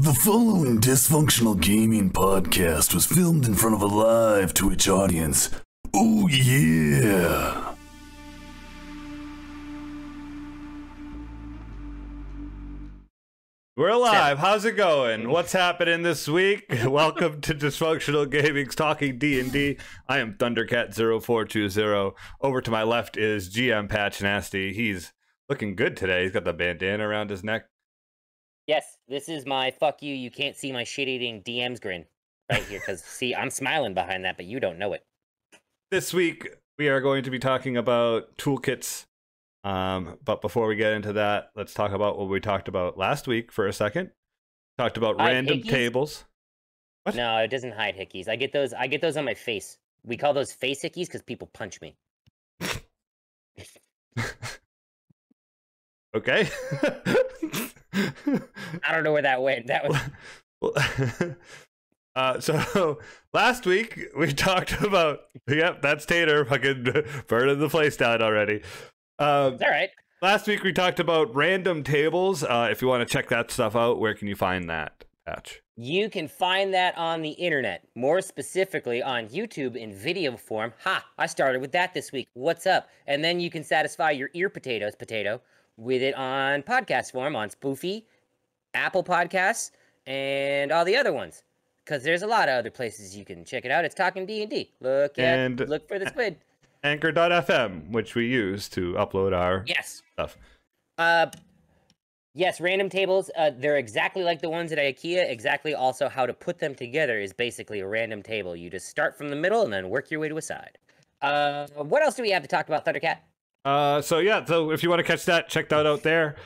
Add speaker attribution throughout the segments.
Speaker 1: The following Dysfunctional Gaming podcast was filmed in front of a live Twitch audience. Oh yeah!
Speaker 2: We're alive. How's it going? What's happening this week? Welcome to Dysfunctional Gaming's Talking D&D. I am Thundercat0420. Over to my left is GM Patch Nasty. He's looking good today. He's got the bandana around his neck.
Speaker 3: Yes, this is my fuck you, you can't see my shit-eating DMs grin right here, because, see, I'm smiling behind that, but you don't know it.
Speaker 2: This week, we are going to be talking about toolkits. But before we get into that, let's talk about what we talked about last week for a second. Talked about random tables. What?
Speaker 3: No, it doesn't hide hickeys. I get those on my face. We call those face hickeys because people punch me.
Speaker 2: Okay.
Speaker 3: I don't know where that went. That was...
Speaker 2: So last week we talked about, yep, that's Tater fucking burning the place down already.
Speaker 3: It's all right.
Speaker 2: Last week we talked about random tables. If you want to check that stuff out, where can you find that, Patch?
Speaker 3: You can find that on the internet, more specifically on YouTube in video form. Ha! I started with that this week. What's up? And then you can satisfy your ear potato, with it on podcast form on Spoofy, Apple Podcasts, and all the other ones. Because there's a lot of other places you can check it out. It's Talking D&D. Look for the squid.
Speaker 2: Anchor.fm, which we use to upload our stuff.
Speaker 3: Yes, random tables. They're exactly like the ones at IKEA. Exactly also how to put them together is basically a random table. You just start from the middle and then work your way to a side. What else do we have to talk about, Thundercat?
Speaker 2: So if you want to catch that, check that out there.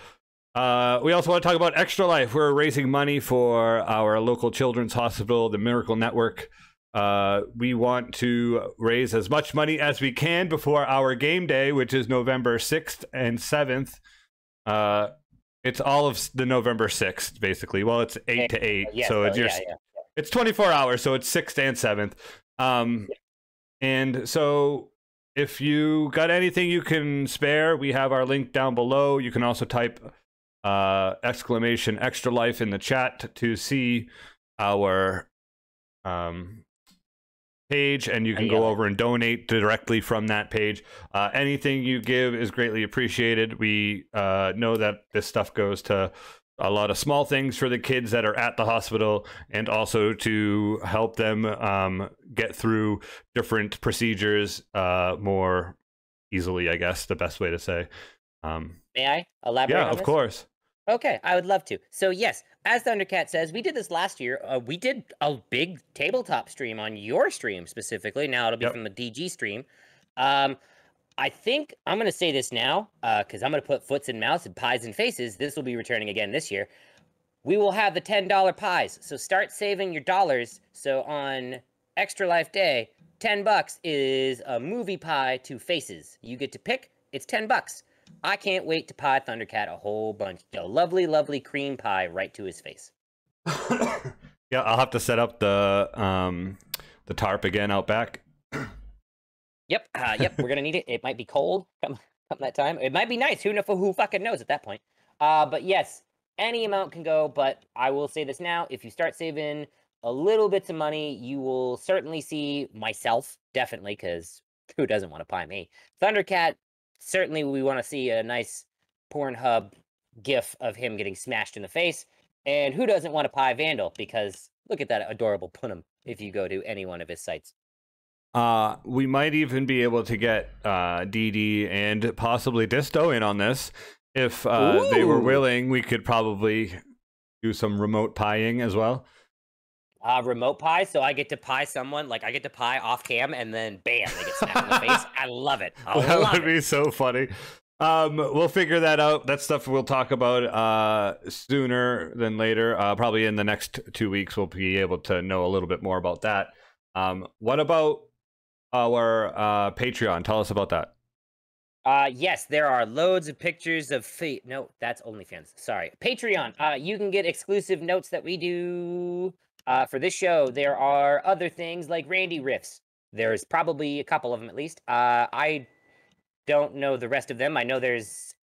Speaker 2: We also want to talk about Extra Life. We're raising money for our local children's hospital, the Miracle Network. We want to raise as much money as we can before our game day, which is November 6th and 7th. It's all of the November 6th, basically. Well, it's 8 to 8, so it's 24 hours, so it's 6th and 7th. And so if you got anything you can spare, we have our link down below. You can also type exclamation Extra Life in the chat to see our page, and you can go over and donate directly from that page. Anything you give is greatly appreciated. We know that this stuff goes to a lot of small things for the kids that are at the hospital, and also to help them get through different procedures more easily, I guess the best way to say.
Speaker 3: May I elaborate on this?
Speaker 2: Of course.
Speaker 3: Okay, I would love to. So yes, as Thundercat says, we did this last year. We did a big tabletop stream on your stream specifically. Now it'll be from the DG stream. I think I'm going to say this now, because I'm going to put foots in mouths and pies in faces. This will be returning again this year. We will have the $10 pies. So start saving your dollars. So on Extra Life Day, $10 is a movie pie to faces. You get to pick. It's $10. I can't wait to pie Thundercat a whole bunch. A lovely, lovely cream pie right to his face.
Speaker 2: Yeah, I'll have to set up the tarp again out back.
Speaker 3: Yep, we're gonna need it. It might be cold come that time. It might be nice. Who fucking knows at that point? But yes, any amount can go. But I will say this now: if you start saving a little bits of money, you will certainly see myself, definitely, because who doesn't want to pie me? Thundercat, certainly we want to see a nice Pornhub gif of him getting smashed in the face. And who doesn't want to pie Vandal? Because look at that adorable punum if you go to any one of his sites.
Speaker 2: We might even be able to get DD and possibly Disto in on this. If they were willing, we could probably do some remote pieing as well.
Speaker 3: Remote pie, so I get to pie someone, like I get to pie off cam, and then bam, they get smacked in the face. I love it.
Speaker 2: That would be so funny. We'll figure that out. That stuff we'll talk about sooner than later. Probably in the next 2 weeks, we'll be able to know a little bit more about that. What about our Patreon? Tell us about that.
Speaker 3: Yes, there are loads of pictures of feet. No, that's OnlyFans. Sorry. Patreon. You can get exclusive notes that we do for this show. There are other things like Randy Riffs. There's probably a couple of them at least. I don't know the rest of them. I know there's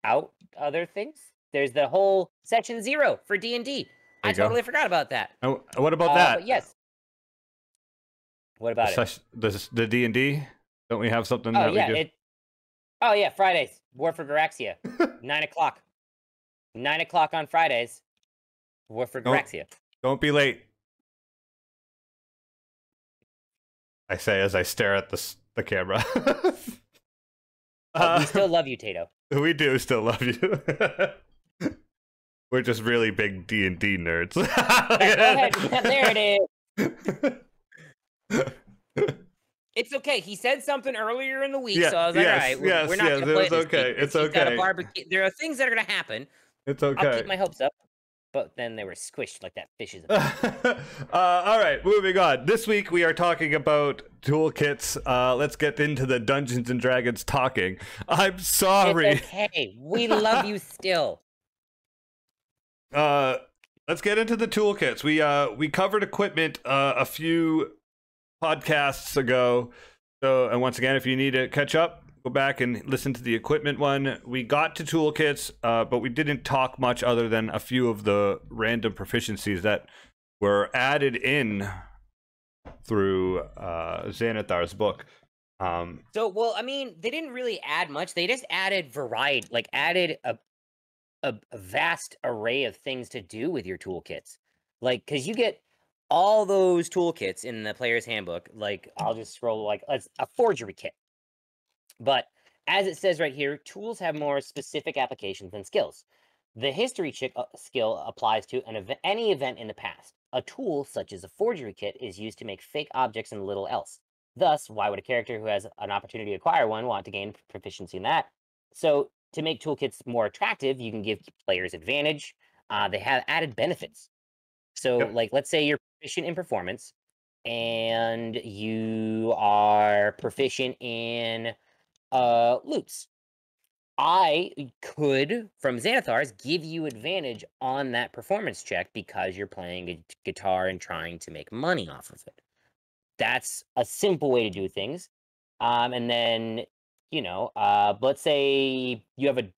Speaker 3: other things. There's the whole Session 0 for D&D. I totally forgot about that.
Speaker 2: Oh, what about that?
Speaker 3: But yes. What about it?
Speaker 2: The D&D? Don't we have something
Speaker 3: Oh,
Speaker 2: that
Speaker 3: yeah,
Speaker 2: we do?
Speaker 3: Oh, yeah, Fridays. War for Garaxia. 9 o'clock. 9 o'clock on Fridays. War for Garaxia.
Speaker 2: Don't be late. I say as I stare at the camera.
Speaker 3: We still love you, Tato.
Speaker 2: We do still love you. We're just really big D&D nerds.
Speaker 3: Go ahead. There it is. It's okay. He said something earlier in the week, so I was like, all right, we're not going to play this
Speaker 2: okay. It's okay.
Speaker 3: Got a barbecue. There are things that are going to happen.
Speaker 2: It's okay.
Speaker 3: I'll keep my hopes up. But then they were squished like that fish's.
Speaker 2: All right, moving on. This week we are talking about toolkits. Let's get into the Dungeons and Dragons talking. I'm sorry.
Speaker 3: It's okay. We love you still.
Speaker 2: Let's get into the toolkits. We covered equipment a few podcasts ago. So, and once again, if you need to catch up, go back and listen to the equipment one. We got to toolkits, but we didn't talk much other than a few of the random proficiencies that were added in through Xanathar's book.
Speaker 3: Well, I mean, they didn't really add much. They just added variety, like added a vast array of things to do with your toolkits. Like, because you get all those toolkits in the player's handbook. Like, I'll just scroll, like, a forgery kit. But as it says right here, tools have more specific applications than skills. The history skill applies to any event in the past. A tool, such as a forgery kit, is used to make fake objects and little else. Thus, why would a character who has an opportunity to acquire one want to gain proficiency in that? So, to make toolkits more attractive, you can give players advantage. They have added benefits. So, like, let's say you're proficient in performance, and you are proficient in loops. I could, from Xanathar's, give you advantage on that performance check because you're playing a guitar and trying to make money off of it. That's a simple way to do things. And then, you know, let's say you have a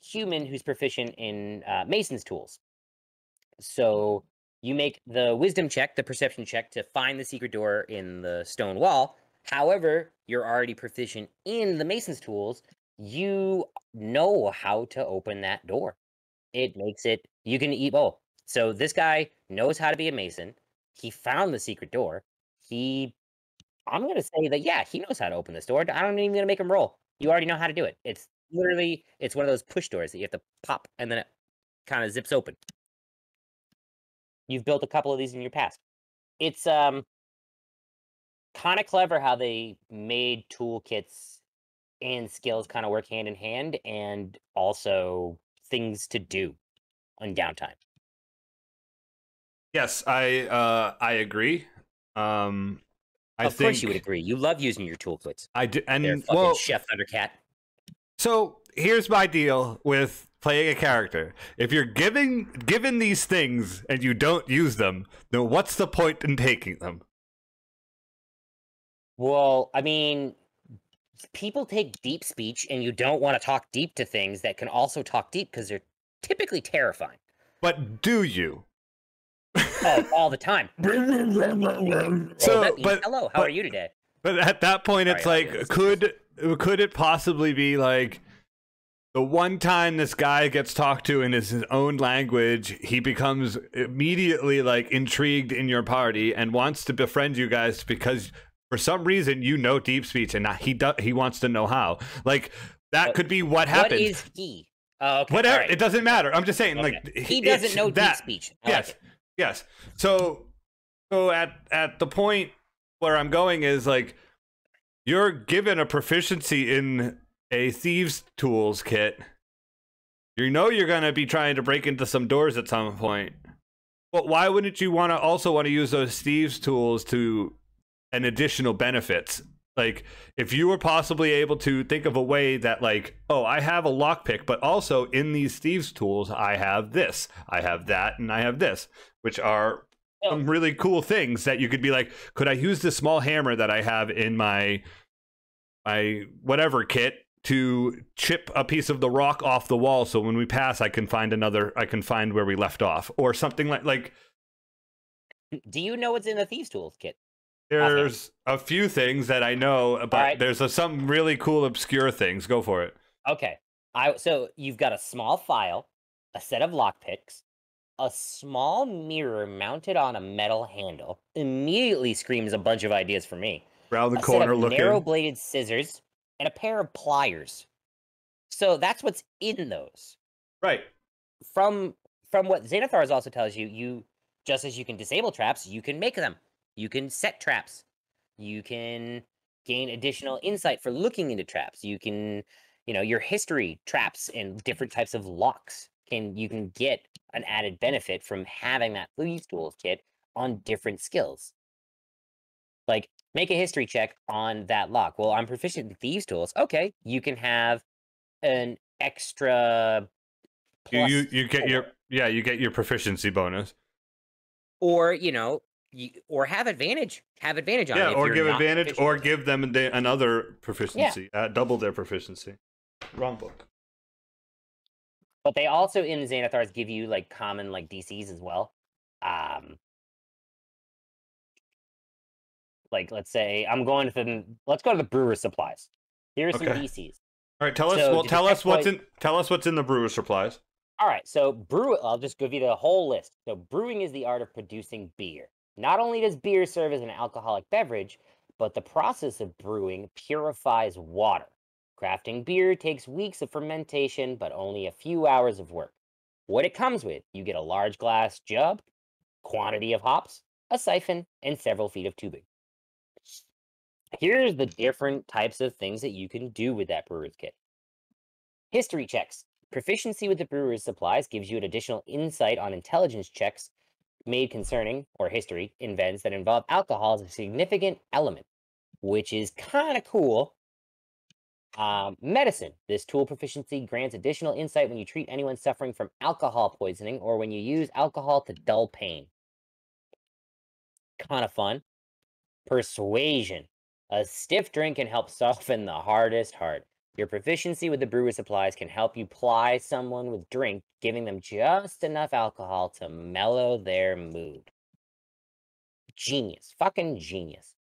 Speaker 3: human who's proficient in Mason's tools. So you make the wisdom check, the perception check, to find the secret door in the stone wall. However, you're already proficient in the Mason's tools. You know how to open that door. It makes it, you can eat, so this guy knows how to be a Mason. He found the secret door. I'm going to say that, yeah, he knows how to open this door. I'm even going to make him roll. You already know how to do it. It's literally, it's one of those push doors that you have to pop and then it kind of zips open. You've built a couple of these in your past. It's kind of clever how they made toolkits and skills kind of work hand in hand, and also things to do on downtime.
Speaker 2: Yes, I agree.
Speaker 3: Of course you would agree. You love using your toolkits.
Speaker 2: I do, and
Speaker 3: Chef Thundercat.
Speaker 2: So here's my deal with playing a character. If you're given these things and you don't use them, then what's the point in taking them?
Speaker 3: Well, I mean, people take deep speech, and you don't want to talk deep to things that can also talk deep because they're typically terrifying.
Speaker 2: But do you?
Speaker 3: Oh, all the time. Hello, how are you today?
Speaker 2: But at that point, it's like, could it possibly be like the one time this guy gets talked to in his own language, he becomes immediately like intrigued in your party and wants to befriend you guys because for some reason you know deep speech and he wants to know how. Like that could be what happened. What
Speaker 3: is he? Okay,
Speaker 2: whatever. Right. It doesn't matter. I'm just saying, like
Speaker 3: he doesn't know deep speech.
Speaker 2: Yes. So at the point where I'm going is like you're given a proficiency in a thieves tools kit. You know you're gonna be trying to break into some doors at some point. But why wouldn't you also want to use those thieves tools to an additional benefits? Like if you were possibly able to think of a way that like, oh, I have a lockpick, but also in these thieves tools, I have this, I have that, and I have this, which are some really cool things that you could be like, could I use this small hammer that I have in my whatever kit to chip a piece of the rock off the wall, so when we pass, I can find where we left off, or something like.
Speaker 3: Do you know what's in the Thieves Tools kit?
Speaker 2: There's a few things that I know, but
Speaker 3: right.
Speaker 2: there's some really cool obscure things. Go for it.
Speaker 3: Okay. So you've got a small file, a set of lockpicks, a small mirror mounted on a metal handle. Immediately screams a bunch of ideas for me.
Speaker 2: Around the corner,
Speaker 3: set of
Speaker 2: looking.
Speaker 3: narrow-bladed scissors and a pair of pliers. So that's what's in those.
Speaker 2: Right.
Speaker 3: From what Xanathar also tells you, just as you can disable traps, you can make them. You can set traps. You can gain additional insight for looking into traps. You can, your history traps and different types of locks. You can get an added benefit from having that Thieves Tools kit on different skills. Like, make a history check on that lock. Well, I'm proficient in Thieves Tools. Okay, you can have an extra.
Speaker 2: You get your proficiency bonus.
Speaker 3: Or or have advantage. Have advantage on it.
Speaker 2: Yeah, or give advantage,
Speaker 3: proficient.
Speaker 2: or give them another proficiency. Yeah. Double their proficiency. Wrong book.
Speaker 3: But they also in Xanathars give you like common like DCs as well. Like let's say let's go to the Brewers Supplies. Here's some DCs.
Speaker 2: All right, tell us what's in the Brewers Supplies.
Speaker 3: All right, so I'll just give you the whole list. So brewing is the art of producing beer. Not only does beer serve as an alcoholic beverage, but the process of brewing purifies water. Crafting beer takes weeks of fermentation, but only a few hours of work. What it comes with, you get a large glass jug, quantity of hops, a siphon, and several feet of tubing. Here's the different types of things that you can do with that Brewer's Kit. History checks. Proficiency with the Brewer's Supplies gives you an additional insight on intelligence checks made concerning, or history, events that involve alcohol as a significant element, which is kind of cool. Medicine. This tool proficiency grants additional insight when you treat anyone suffering from alcohol poisoning or when you use alcohol to dull pain. Kind of fun. Persuasion. A stiff drink can help soften the hardest heart. Your proficiency with the Brewer's Supplies can help you ply someone with drink, giving them just enough alcohol to mellow their mood. Genius. Fucking genius.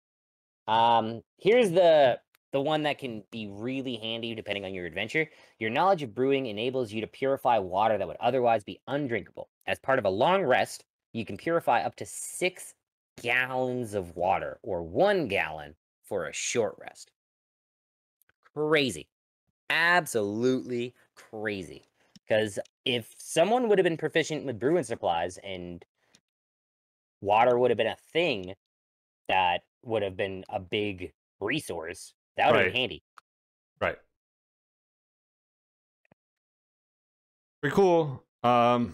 Speaker 3: Here's the one that can be really handy depending on your adventure. Your knowledge of brewing enables you to purify water that would otherwise be undrinkable. As part of a long rest, you can purify up to 6 gallons of water, or 1 gallon for a short rest. Crazy. Absolutely crazy. Because if someone would have been proficient with brewing supplies and water would have been a thing that would have been a big resource, that would have been handy.
Speaker 2: Right. Pretty cool.
Speaker 3: So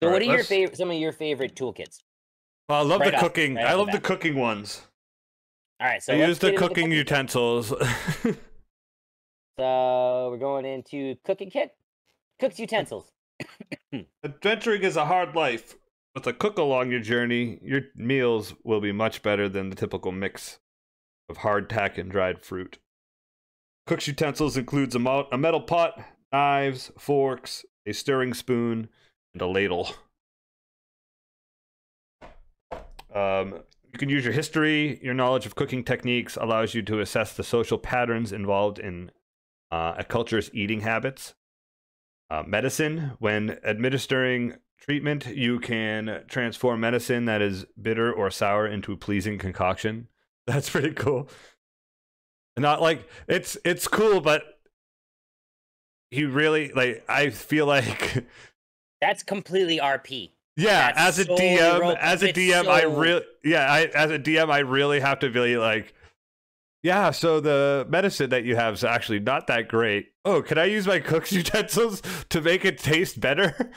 Speaker 3: what are some of your favorite toolkits?
Speaker 2: Well, I love the cooking. I love the cooking ones.
Speaker 3: All right, so
Speaker 2: I use the cooking utensils.
Speaker 3: So we're going into cooking kit. Cook's utensils.
Speaker 2: Adventuring is a hard life. With a cook along your journey, your meals will be much better than the typical mix of hardtack and dried fruit. Cook's utensils includes a metal pot, knives, forks, a stirring spoon, and a ladle. You can use your history. Your knowledge of cooking techniques allows you to assess the social patterns involved in a culture's eating habits. Medicine. When administering treatment, you can transform medicine that is bitter or sour into a pleasing concoction. That's pretty cool. Not like it's cool, but he really I feel like
Speaker 3: that's completely RP.
Speaker 2: Yeah, as a DM, as a DM, I really have to be like, yeah, so the medicine that you have is actually not that great. Oh, can I use my cook's utensils to make it taste better?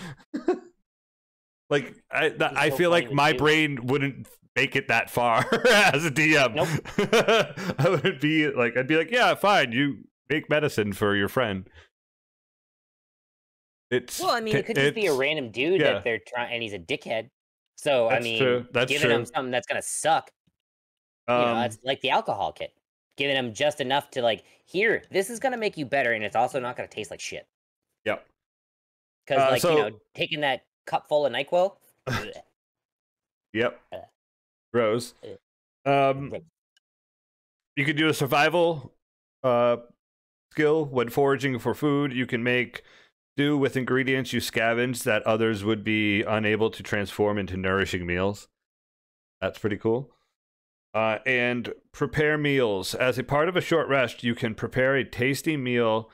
Speaker 2: Like, I feel like my brain wouldn't make it that far as a DM.
Speaker 3: Nope.
Speaker 2: I would be like, I'd be like, yeah, fine, you make medicine for your friend.
Speaker 3: Well, I mean, it could just be a random dude that they're trying, and he's a dickhead. So, I mean, giving him something that's gonna suck. That's like the alcohol kit. giving them just enough to like, here, this is gonna make you better, and it's also not gonna taste like shit.
Speaker 2: Yep.
Speaker 3: Because like you know, taking that cup full of NyQuil.
Speaker 2: Yep. Rose. You could do a survival skill when foraging for food. You can make do with ingredients you scavenge that others would be unable to transform into nourishing meals. That's pretty cool. And prepare meals. As a part of a short rest, you can prepare a tasty meal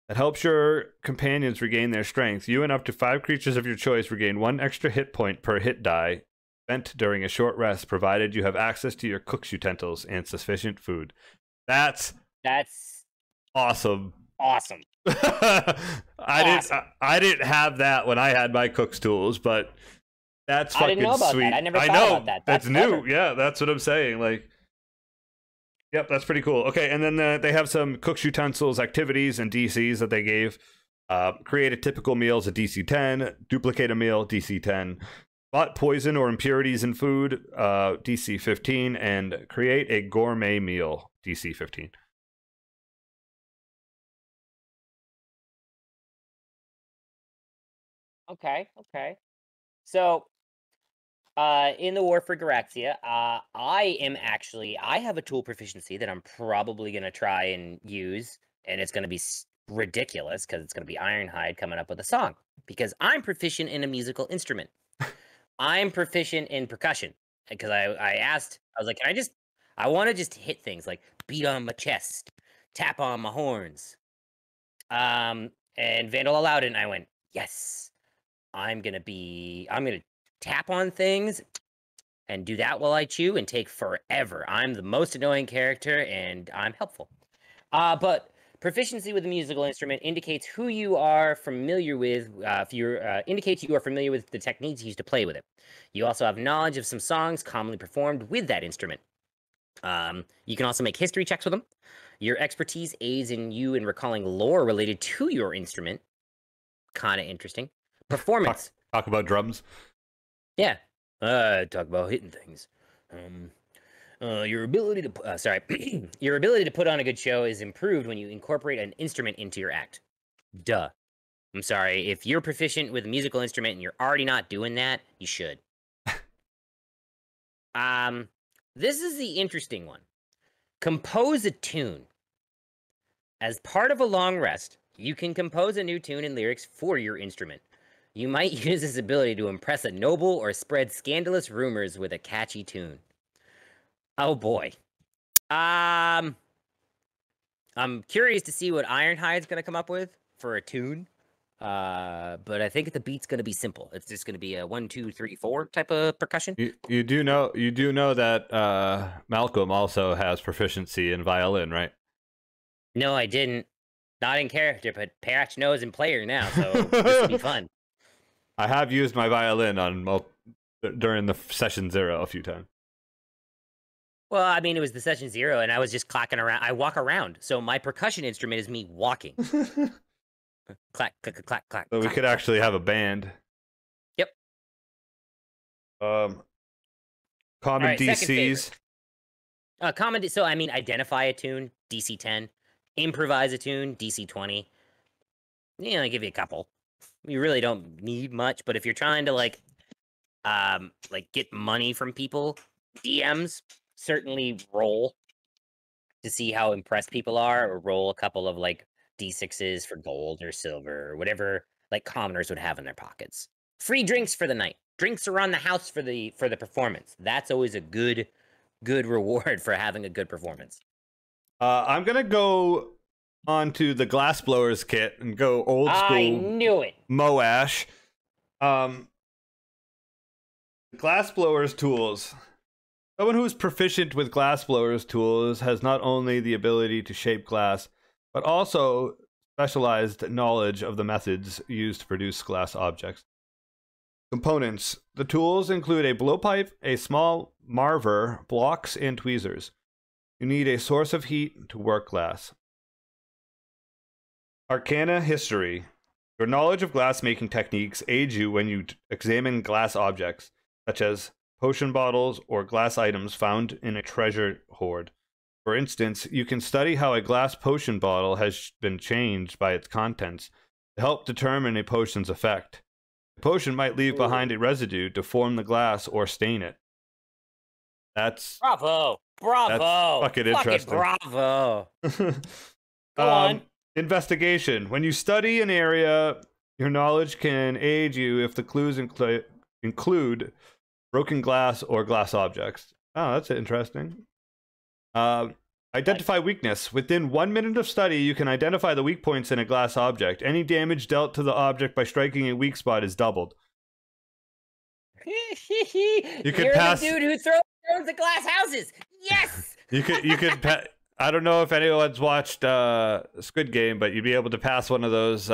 Speaker 2: that helps your companions regain their strength. You and up to 5 creatures of your choice regain 1 extra hit point per hit die spent during a short rest, provided you have access to your cook's utensils and sufficient food. That's awesome.
Speaker 3: Awesome.
Speaker 2: I didn't have that when I had my cook's tools, but that's fucking
Speaker 3: I didn't know about
Speaker 2: sweet.
Speaker 3: That. I never thought about that.
Speaker 2: That's new. Yeah, that's what I'm saying. Like, yep, that's pretty cool. Okay, and then they have some cook's utensils activities and DCs that they gave. Create a typical meal is a DC 10. Duplicate a meal, DC 10. Spot poison or impurities in food, DC 15. And create a gourmet meal, DC 15.
Speaker 3: Okay. So, in the War for Garaxia, I have a tool proficiency that I'm probably going to try and use, and it's going to be ridiculous because it's going to be Ironhide coming up with a song, because I'm proficient in a musical instrument. I'm proficient in percussion, because I asked, I was like, I want to just hit things, like beat on my chest, tap on my horns. And Vandal allowed it, and I went, yes. I'm gonna tap on things and do that while I chew and take forever. I'm the most annoying character and I'm helpful. But proficiency with a musical instrument indicates who you are familiar with. Indicates you are familiar with the techniques used to play with it. You also have knowledge of some songs commonly performed with that instrument. You can also make history checks with them. Your expertise aids you in recalling lore related to your instrument. Kind of interesting. Performance.
Speaker 2: Talk about drums.
Speaker 3: Yeah. Talk about hitting things. Your ability to your ability to put on a good show is improved when you incorporate an instrument into your act. Duh. I'm sorry. If you're proficient with a musical instrument and you're already not doing that, you should. This is the interesting one. Compose a tune. As part of a long rest, you can compose a new tune and lyrics for your instrument. You might use this ability to impress a noble or spread scandalous rumors with a catchy tune. Oh boy. I'm curious to see what Ironhide's gonna come up with for a tune. But I think the beat's gonna be simple. It's just gonna be a 1, 2, 3, 4 type of percussion.
Speaker 2: You do know that Malcolm also has proficiency in violin, right?
Speaker 3: No, I didn't. Not in character, but Patch knows in player now, so this will be fun.
Speaker 2: I have used my violin during the session 0 a few times.
Speaker 3: Well, I mean, it was the session 0, and I was just clacking around. I walk around, so my percussion instrument is me walking. Clack, clack, clack, clack.
Speaker 2: So we could actually have a band.
Speaker 3: Yep.
Speaker 2: Common
Speaker 3: right,
Speaker 2: DCs.
Speaker 3: So I mean, identify a tune, DC 10. Improvise a tune, DC 20. You know, I give you a couple. You really don't need much, but if you're trying to like get money from people, DMs certainly roll to see how impressed people are, or roll a couple of like D6s for gold or silver or whatever like commoners would have in their pockets. Free drinks for the night. Drinks around the house for the performance. That's always a good reward for having a good performance.
Speaker 2: I'm gonna go onto the Glassblower's kit and go old school.
Speaker 3: I knew it.
Speaker 2: Moash. Glassblower's tools. Someone who is proficient with Glassblower's tools has not only the ability to shape glass, but also specialized knowledge of the methods used to produce glass objects. Components. The tools include a blowpipe, a small marver, blocks, and tweezers. You need a source of heat to work glass. Arcana history. Your knowledge of glass-making techniques aids you when you examine glass objects, such as potion bottles or glass items found in a treasure hoard. For instance, you can study how a glass potion bottle has been changed by its contents to help determine a potion's effect. The potion might leave behind a residue to form the glass or stain it. That's
Speaker 3: bravo.
Speaker 2: That's fucking interesting.
Speaker 3: Bravo. Go on.
Speaker 2: Investigation. When you study an area, your knowledge can aid you if the clues include broken glass or glass objects. Oh, that's interesting. Identify weakness. Within 1 minute of study, you can identify the weak points in a glass object. Any damage dealt to the object by striking a weak spot is doubled.
Speaker 3: You can pass. The dude who throws the glass houses. Yes.
Speaker 2: You could. I don't know if anyone's watched Squid Game, but you'd be able to pass one of those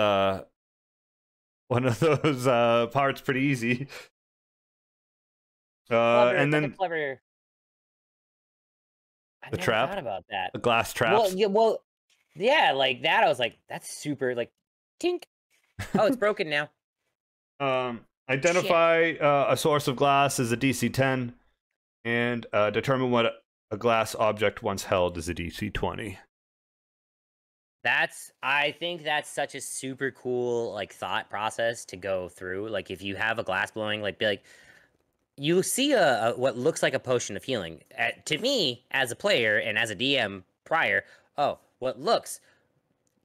Speaker 2: parts pretty easy. And then
Speaker 3: clever.
Speaker 2: The trap.
Speaker 3: Thought about that.
Speaker 2: The glass traps.
Speaker 3: Yeah, like that. I was like, that's super. Like, tink. Oh, it's broken now.
Speaker 2: Identify a source of glass as a DC 10, and determine what a glass object once held is a DC 20.
Speaker 3: I think that's such a super cool like thought process to go through. Like if you have a glass blowing, like be like, you see a what looks like a potion of healing. To me, as a player and as a DM prior, what looks.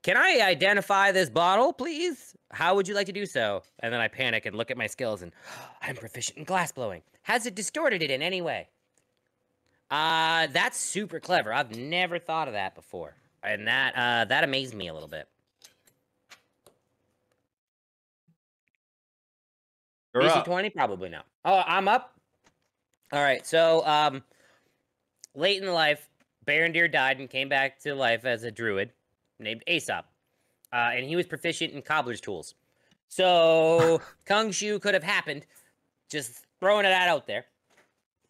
Speaker 3: Can I identify this bottle, please? How would you like to do so? And then I panic and look at my skills and I'm proficient in glass blowing. Has it distorted it in any way? That's super clever. I've never thought of that before. And that amazed me a little bit. DC 20? Probably no. Oh, I'm up? All right, so late in life, Barondir died and came back to life as a druid named Aesop. And he was proficient in cobbler's tools. So Kung Shu could have happened. Just throwing it out there.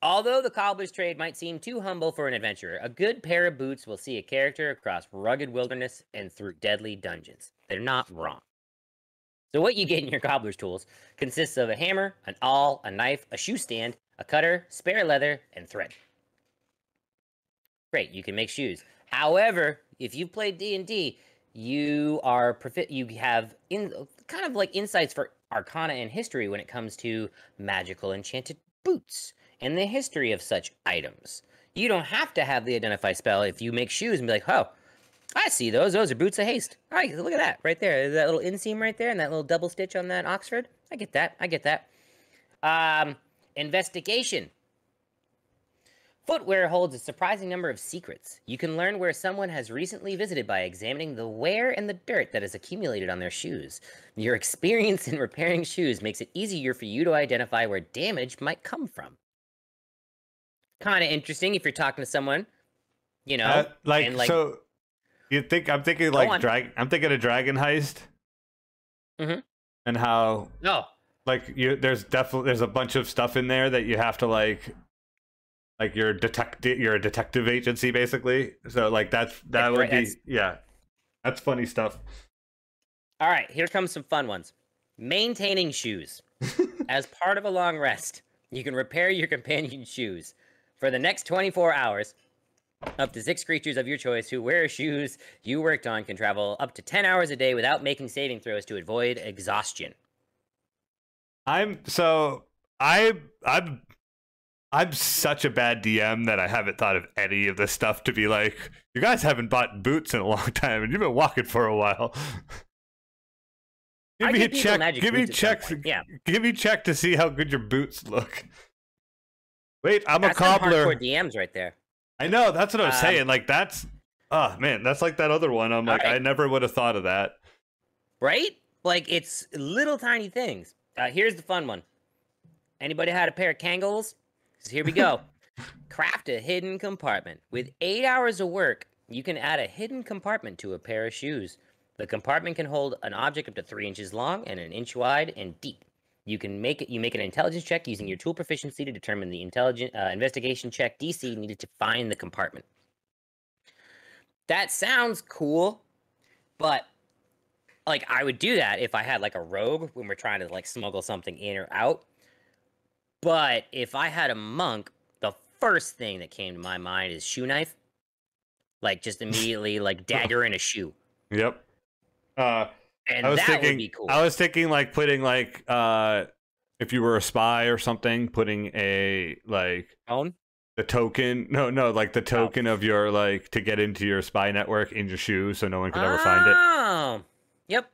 Speaker 3: Although the cobbler's trade might seem too humble for an adventurer, a good pair of boots will see a character across rugged wilderness and through deadly dungeons. They're not wrong. So what you get in your cobbler's tools consists of a hammer, an awl, a knife, a shoe stand, a cutter, spare leather, and thread. Great, you can make shoes. However, if you've played D&D, you have kind of like insights for Arcana and history when it comes to magical enchanted boots and the history of such items. You don't have to have the identify spell if you make shoes and be like, oh, I see those. Those are boots of haste. All right, look at that right there. That little inseam right there and that little double stitch on that Oxford. I get that. Investigation. Footwear holds a surprising number of secrets. You can learn where someone has recently visited by examining the wear and the dirt that has accumulated on their shoes. Your experience in repairing shoes makes it easier for you to identify where damage might come from. Kind of interesting if you're talking to someone, you know.
Speaker 2: So you think I'm thinking like I'm thinking of Dragon Heist.
Speaker 3: Mm-hmm.
Speaker 2: And how there's a bunch of stuff in there that you have to like you're a detective agency basically. So like that's funny stuff.
Speaker 3: All right, here comes some fun ones. Maintaining shoes. As part of a long rest, you can repair your companion's shoes. For the next 24 hours, up to 6 creatures of your choice who wear shoes you worked on can travel up to 10 hours a day without making saving throws to avoid exhaustion.
Speaker 2: I'm such a bad DM that I haven't thought of any of this stuff to be like, you guys haven't bought boots in a long time and you've been walking for a while. Give me a check. Give me check to see how good your boots look. Wait, I'm a cobbler.
Speaker 3: Hardcore DMs right there.
Speaker 2: I know, that's what I was saying. Like that's that's like that other one. I'm like, right. I never would have thought of that.
Speaker 3: Right? Like it's little tiny things. Here's the fun one. Anybody had a pair of Kangles? So here we go. Craft a hidden compartment. With 8 hours of work, you can add a hidden compartment to a pair of shoes. The compartment can hold an object up to 3 inches long and 1 inch wide and deep. You make an intelligence check using your tool proficiency to determine the investigation check DC needed to find the compartment. That sounds cool, but like I would do that if I had like a rogue when we're trying to like smuggle something in or out. But if I had a monk, the first thing that came to my mind is shoe knife. like just immediately like dagger in a shoe.
Speaker 2: Yep.
Speaker 3: And that would be cool.
Speaker 2: I was thinking like putting like if you were a spy or something, putting a like
Speaker 3: Own?
Speaker 2: the token. No, like the token of your like to get into your spy network in your shoe, so no one could ever find it.
Speaker 3: Oh, yep.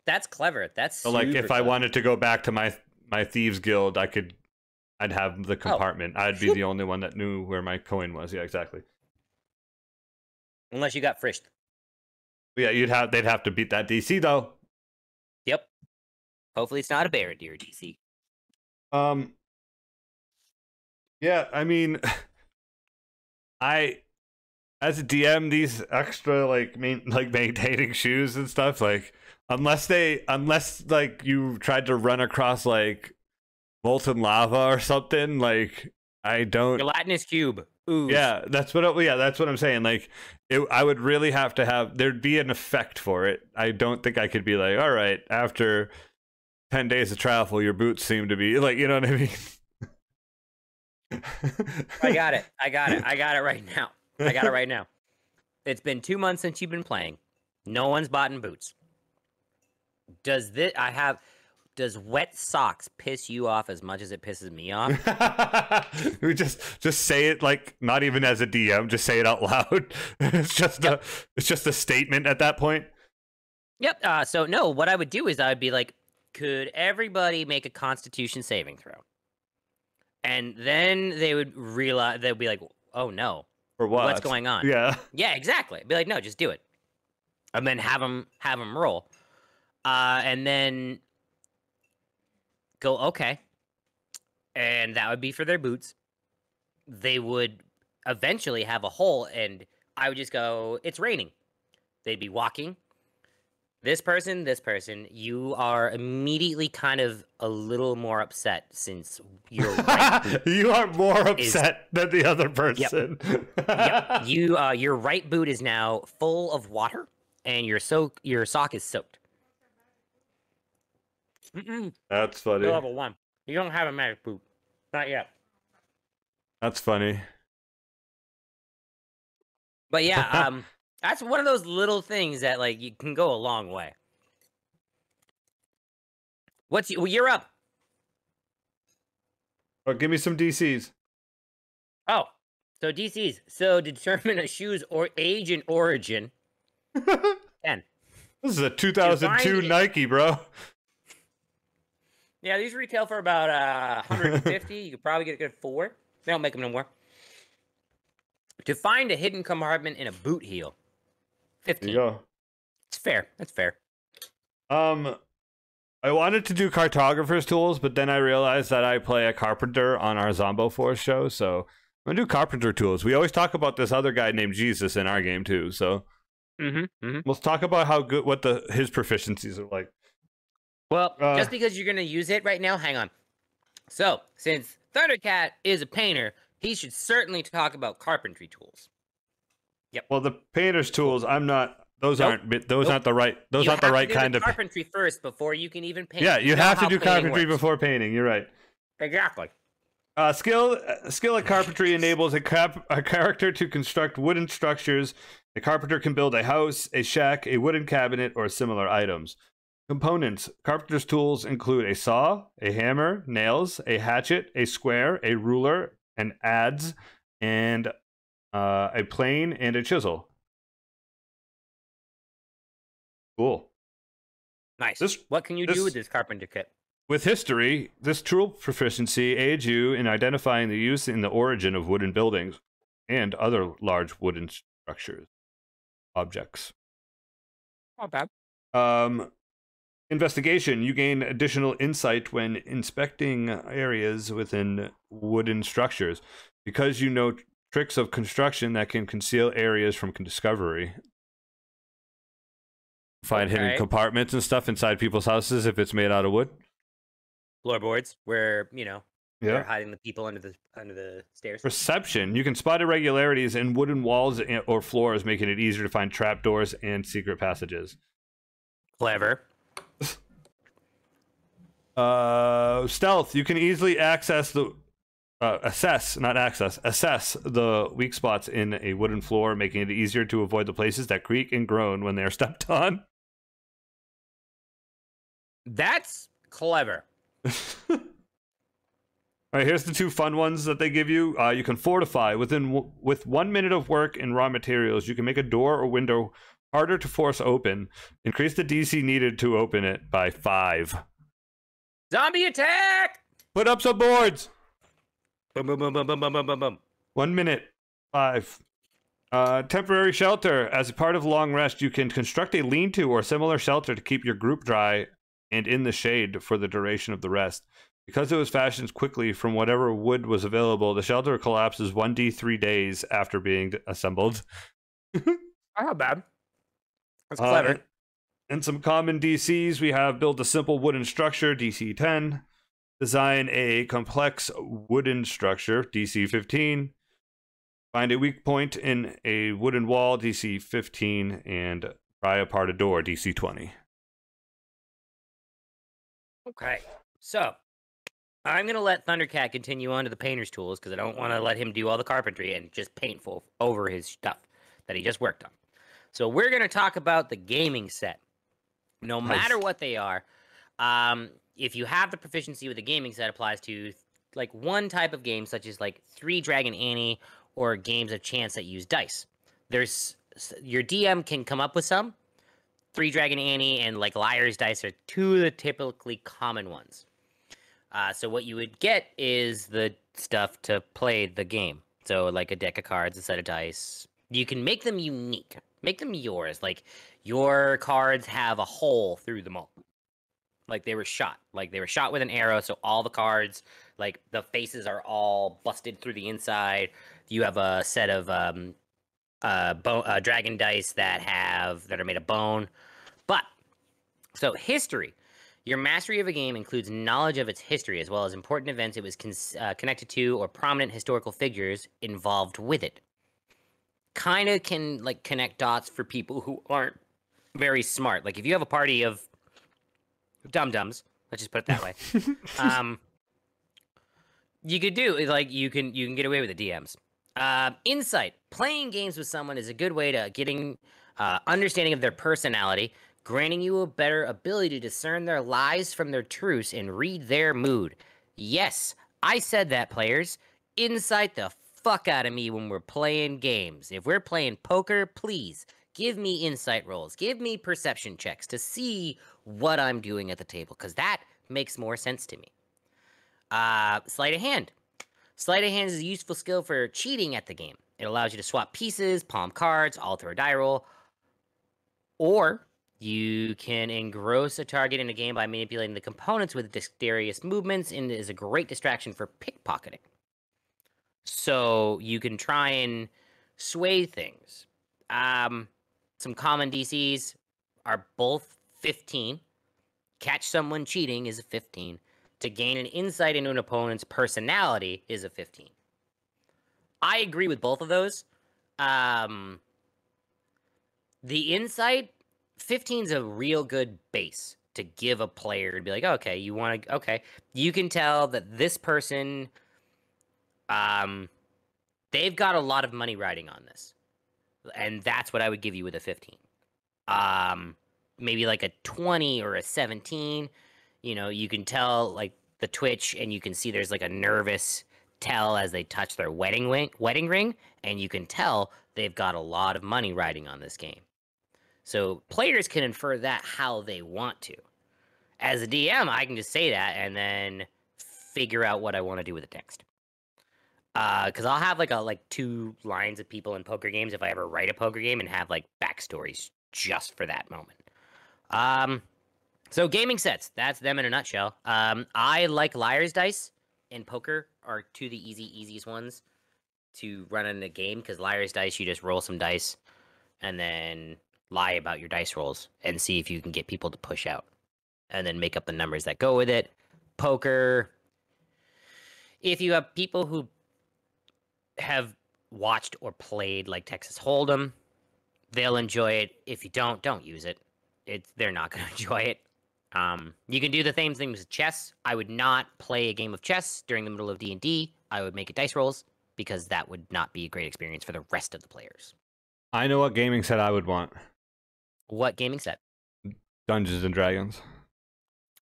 Speaker 3: That's clever. That's
Speaker 2: so like if I wanted to go back to my thieves guild, I'd have the compartment. I'd be the only one that knew where my coin was. Yeah, exactly.
Speaker 3: Unless you got frished.
Speaker 2: Yeah, they'd have to beat that DC though.
Speaker 3: Yep. Hopefully it's not a bear deer DC.
Speaker 2: Yeah, I mean, as a DM, these extra like maintaining shoes and stuff, like unless like you tried to run across like molten lava or something, like I don't.
Speaker 3: Gelatinous cube. Ooh.
Speaker 2: Yeah, that's what I'm saying. Like, I would really have to have there'd be an effect for it. I don't think I could be like, all right, after 10 days of travel, your boots seem to be like, you know what I mean.
Speaker 3: I got it right now. It's been 2 months since you've been playing. No one's bought in boots. Does wet socks piss you off as much as it pisses me off?
Speaker 2: We just say it like not even as a DM, just say it out loud. It's just a statement at that point.
Speaker 3: Yep. So no, what I would do is I would be like, could everybody make a Constitution saving throw? And then they would realize, they'd be like, oh no.
Speaker 2: For what?
Speaker 3: What's going on?
Speaker 2: Yeah.
Speaker 3: Yeah, exactly. Be like, no, just do it. And then have them roll. And then go, okay. And that would be for their boots. They would eventually have a hole, and I would just go, it's raining. They'd be walking. This person, you are immediately kind of a little more upset since your right boot
Speaker 2: you are more upset than the other person.
Speaker 3: Yep. Your right boot is now full of water, and your sock is soaked.
Speaker 2: That's funny.
Speaker 3: You're level 1. You don't have a magic boot. Not yet.
Speaker 2: That's funny.
Speaker 3: But yeah, that's one of those little things that like you can go a long way. You're up.
Speaker 2: Oh, give me some DCs.
Speaker 3: Oh, so DCs. So determine a shoe's age and origin. 10.
Speaker 2: This is a 2002 Nike, bro.
Speaker 3: Yeah, these retail for about 150. You could probably get a good 4. They don't make them no more. To find a hidden compartment in a boot heel. 15.
Speaker 2: There you go.
Speaker 3: It's fair. That's fair.
Speaker 2: I wanted to do Cartographer's Tools, but then I realized that I play a carpenter on our Zombo Force show, so I'm gonna do Carpenter Tools. We always talk about this other guy named Jesus in our game too, so let's talk about how good his proficiencies are like.
Speaker 3: Well, just because you're gonna use it right now, hang on. So, since Thundercat is a painter, he should certainly talk about carpentry tools. Yep.
Speaker 2: Well, the painter's tools, I'm not. Those aren't the right. Those aren't the right kind of
Speaker 3: carpentry first before you can even paint.
Speaker 2: Yeah, you have to do carpentry before painting. You're right.
Speaker 3: Exactly.
Speaker 2: Skill at carpentry enables a character to construct wooden structures. A carpenter can build a house, a shack, a wooden cabinet, or similar items. Components. Carpenter's tools include a saw, a hammer, nails, a hatchet, a square, a ruler, an adze, and a plane and a chisel. Cool.
Speaker 3: Nice. What can you do with this Carpenter Kit?
Speaker 2: With history, this tool proficiency aids you in identifying the use and the origin of wooden buildings and other large wooden structures, objects.
Speaker 3: Not bad.
Speaker 2: Investigation. You gain additional insight when inspecting areas within wooden structures because you know tricks of construction that can conceal areas from discovery. Find hidden compartments and stuff inside people's houses if it's made out of wood.
Speaker 3: Floorboards, where they're hiding the people under the stairs.
Speaker 2: Perception. You can spot irregularities in wooden walls or floors, making it easier to find trapdoors and secret passages.
Speaker 3: Clever.
Speaker 2: Stealth. You can easily access assess, not access, assess the weak spots in a wooden floor, making it easier to avoid the places that creak and groan when they are stepped on.
Speaker 3: That's clever.
Speaker 2: All right, here's the two fun ones that they give you. You can fortify. With 1 minute of work and raw materials, you can make a door or window harder to force open. Increase the DC needed to open it by 5.
Speaker 3: Zombie attack!
Speaker 2: Put up some boards.
Speaker 3: Boom, boom, boom, boom, boom, boom, boom, boom, boom.
Speaker 2: 1 minute. 5. Temporary shelter. As a part of long rest, you can construct a lean-to or similar shelter to keep your group dry and in the shade for the duration of the rest. Because it was fashioned quickly from whatever wood was available, the shelter collapses 1d3 days after being assembled.
Speaker 3: Not bad. That's clever.
Speaker 2: And some common DCs, we have build a simple wooden structure, DC 10. Design a complex wooden structure, DC 15. Find a weak point in a wooden wall, DC 15. And pry apart a door, DC 20.
Speaker 3: Okay, so I'm going to let Thundercat continue on to the painter's tools because I don't want to let him do all the carpentry and just paint over his stuff that he just worked on. So we're going to talk about the gaming set. No matter what they are, if you have the proficiency with the gaming set, applies to like one type of game, such as like 3 Dragon Annie or games of chance that use dice. Your DM can come up with some. 3 Dragon Annie and like Liar's Dice are 2 of the typically common ones. So what you would get is the stuff to play the game. So like a deck of cards, a set of dice. You can make them unique. Make them yours. Like your cards have a hole through them all. Like they were shot. Like they were shot with an arrow. So all the cards, like the faces are all busted through the inside. You have a set of dragon dice that are made of bone. But so history. Your mastery of a game includes knowledge of its history as well as important events it was connected to or prominent historical figures involved with it. Kind of can like connect dots for people who aren't very smart. Like if you have a party of dum-dums, let's just put it that way. You could do like you can get away with the DMs. Insight. Playing games with someone is a good way to getting understanding of their personality, granting you a better ability to discern their lies from their truths and read their mood. Yes, I said that, players. Insight the fuck out of me when we're playing games. If we're playing poker, please give me insight rolls. Give me perception checks to see what I'm doing at the table, because that makes more sense to me. Sleight of hand. Sleight of hand is a useful skill for cheating at the game. It allows you to swap pieces, palm cards, alter a die roll, or you can engross a target in a game by manipulating the components with dexterous movements, and is a great distraction for pickpocketing. So you can try and sway things. Some common DCs are both 15. Catch someone cheating is a 15. To gain an insight into an opponent's personality is a 15. I agree with both of those. The insight, 15 is a real good base to give a player and be like, okay, you can tell that this person, they've got a lot of money riding on this. And that's what I would give you with a 15. Maybe like a 20 or a 17. You know, you can tell like the twitch, and you can see there's like a nervous tell as they touch their wedding ring, and you can tell they've got a lot of money riding on this game. So players can infer that how they want to. As a DM, I can just say that and then figure out what I want to do with the text. Because I'll have like 2 lines of people in poker games if I ever write a poker game, and have like backstories just for that moment. So gaming sets, that's them in a nutshell. I like Liar's Dice and poker are 2 of the easiest ones to run in a game, because Liar's Dice, you just roll some dice and then lie about your dice rolls and see if you can get people to push out, and then make up the numbers that go with it. Poker, if you have people who have watched or played like Texas Hold'em, they'll enjoy it. If you don't use it. They're not going to enjoy it. You can do the same thing with chess. I would not play a game of chess during the middle of D&D. I would make it dice rolls because that would not be a great experience for the rest of the players.
Speaker 2: I know what gaming set I would want.
Speaker 3: What gaming set?
Speaker 2: Dungeons and Dragons.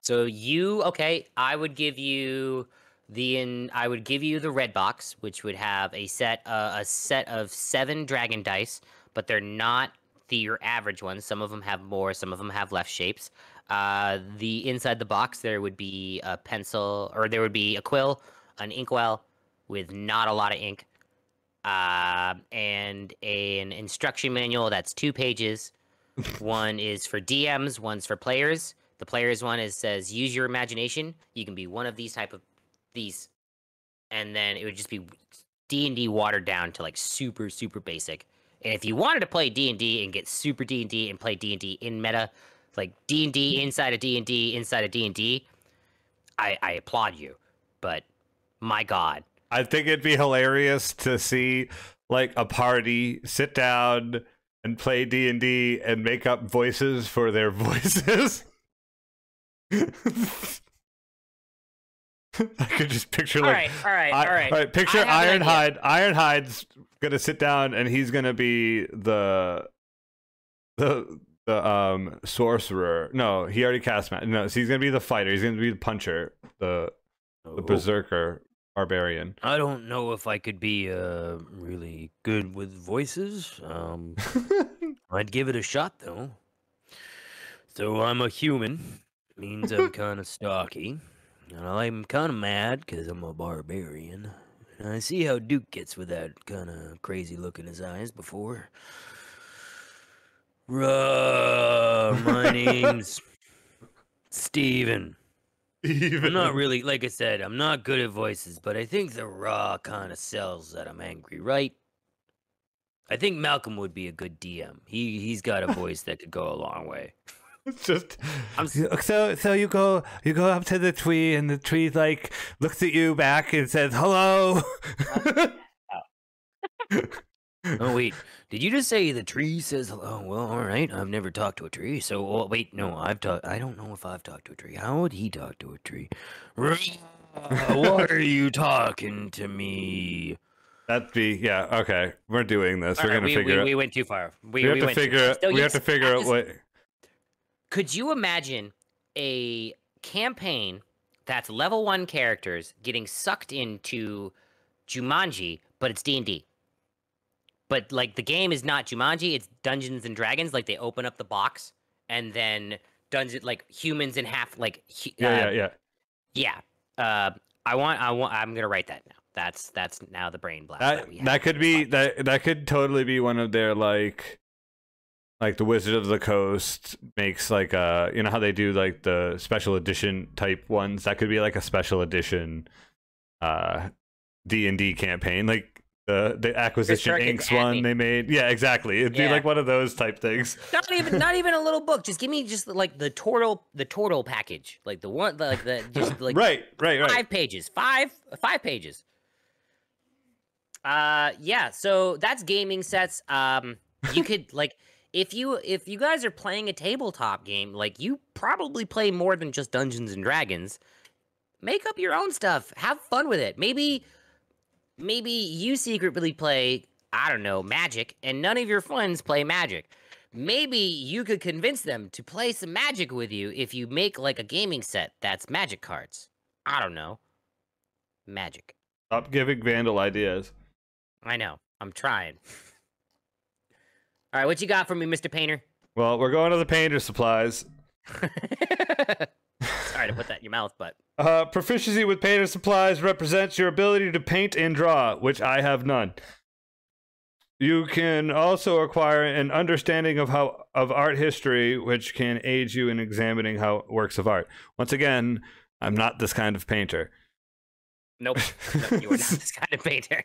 Speaker 3: So I would give you the red box, which would have a set of 7 dragon dice, but they're not your average ones. Some of them have more, some of them have less shapes. The inside the box there would be a pencil, or there would be a quill, an inkwell with not a lot of ink, and an instruction manual that's 2 pages. One is for DMs, one's for players. The players one says use your imagination. You can be one of these, and then it would just be D&D watered down to like super basic. And if you wanted to play D&D and get super D&D and play D&D in meta, like D&D inside of D&D inside of D&D, I applaud you. But my God,
Speaker 2: I think it'd be hilarious to see like a party sit down and play D&D and make up voices for their voices. I could just picture like
Speaker 3: all right.
Speaker 2: Picture Ironhide. Ironhide's gonna sit down and he's gonna be the sorcerer. No, he already cast magic. No, so he's gonna be the fighter. He's gonna be the puncher, the berserker, barbarian.
Speaker 4: I don't know if I could be really good with voices. I'd give it a shot though. So I'm a human. Means I'm kind of stocky. And I'm kind of mad because I'm a barbarian. And I see how Duke gets with that kind of crazy look in his eyes before. My name's Steven. I'm not really, like I said, I'm not good at voices, but I think the raw kind of sells that I'm angry, right? I think Malcolm would be a good DM. He's got a voice that could go a long way.
Speaker 2: It's just so you go up to the tree and the tree like looks at you back and says hello.
Speaker 4: Oh wait, did you just say the tree says hello? Well, all right, I've never talked to a tree, so wait, no, I don't know if I've talked to a tree. How would he talk to a tree? Why are you talking to me?
Speaker 2: That'd be okay. We're doing this. We're gonna figure it.
Speaker 3: We went too far.
Speaker 2: We have to figure out what.
Speaker 3: Could you imagine a campaign that's level 1 characters getting sucked into Jumanji, but it's D&D? But like the game is not Jumanji, it's Dungeons and Dragons. Like they open up the box and then humans in half I'm gonna write that now. That's now the brain blast.
Speaker 2: That could totally be one of their like the Wizard of the Coast makes like you know how they do like the special edition type ones. That could be like a special edition D&D campaign, like the Acquisition Inc. one they made. Yeah, exactly. It'd be like one of those type things.
Speaker 3: Not even a little book. Just give me just like the turtle package, like the one like the just like
Speaker 2: right.
Speaker 3: 5 pages, five pages. So that's gaming sets. You could like. If you guys are playing a tabletop game, like you probably play more than just Dungeons and Dragons. Make up your own stuff. Have fun with it. Maybe you secretly play, I don't know, Magic, and none of your friends play Magic. Maybe you could convince them to play some Magic with you if you make like a gaming set that's Magic cards. I don't know. Magic.
Speaker 2: Stop giving Vandal ideas.
Speaker 3: I know. I'm trying. All right, what you got for me, Mr. Painter?
Speaker 2: Well, we're going to the Painter Supplies.
Speaker 3: Sorry to put that in your mouth, but...
Speaker 2: Proficiency with Painter Supplies represents your ability to paint and draw, which I have none. You can also acquire an understanding of art history, which can aid you in examining works of art. Once again, I'm not this kind of painter.
Speaker 3: Nope, you are not this kind of painter.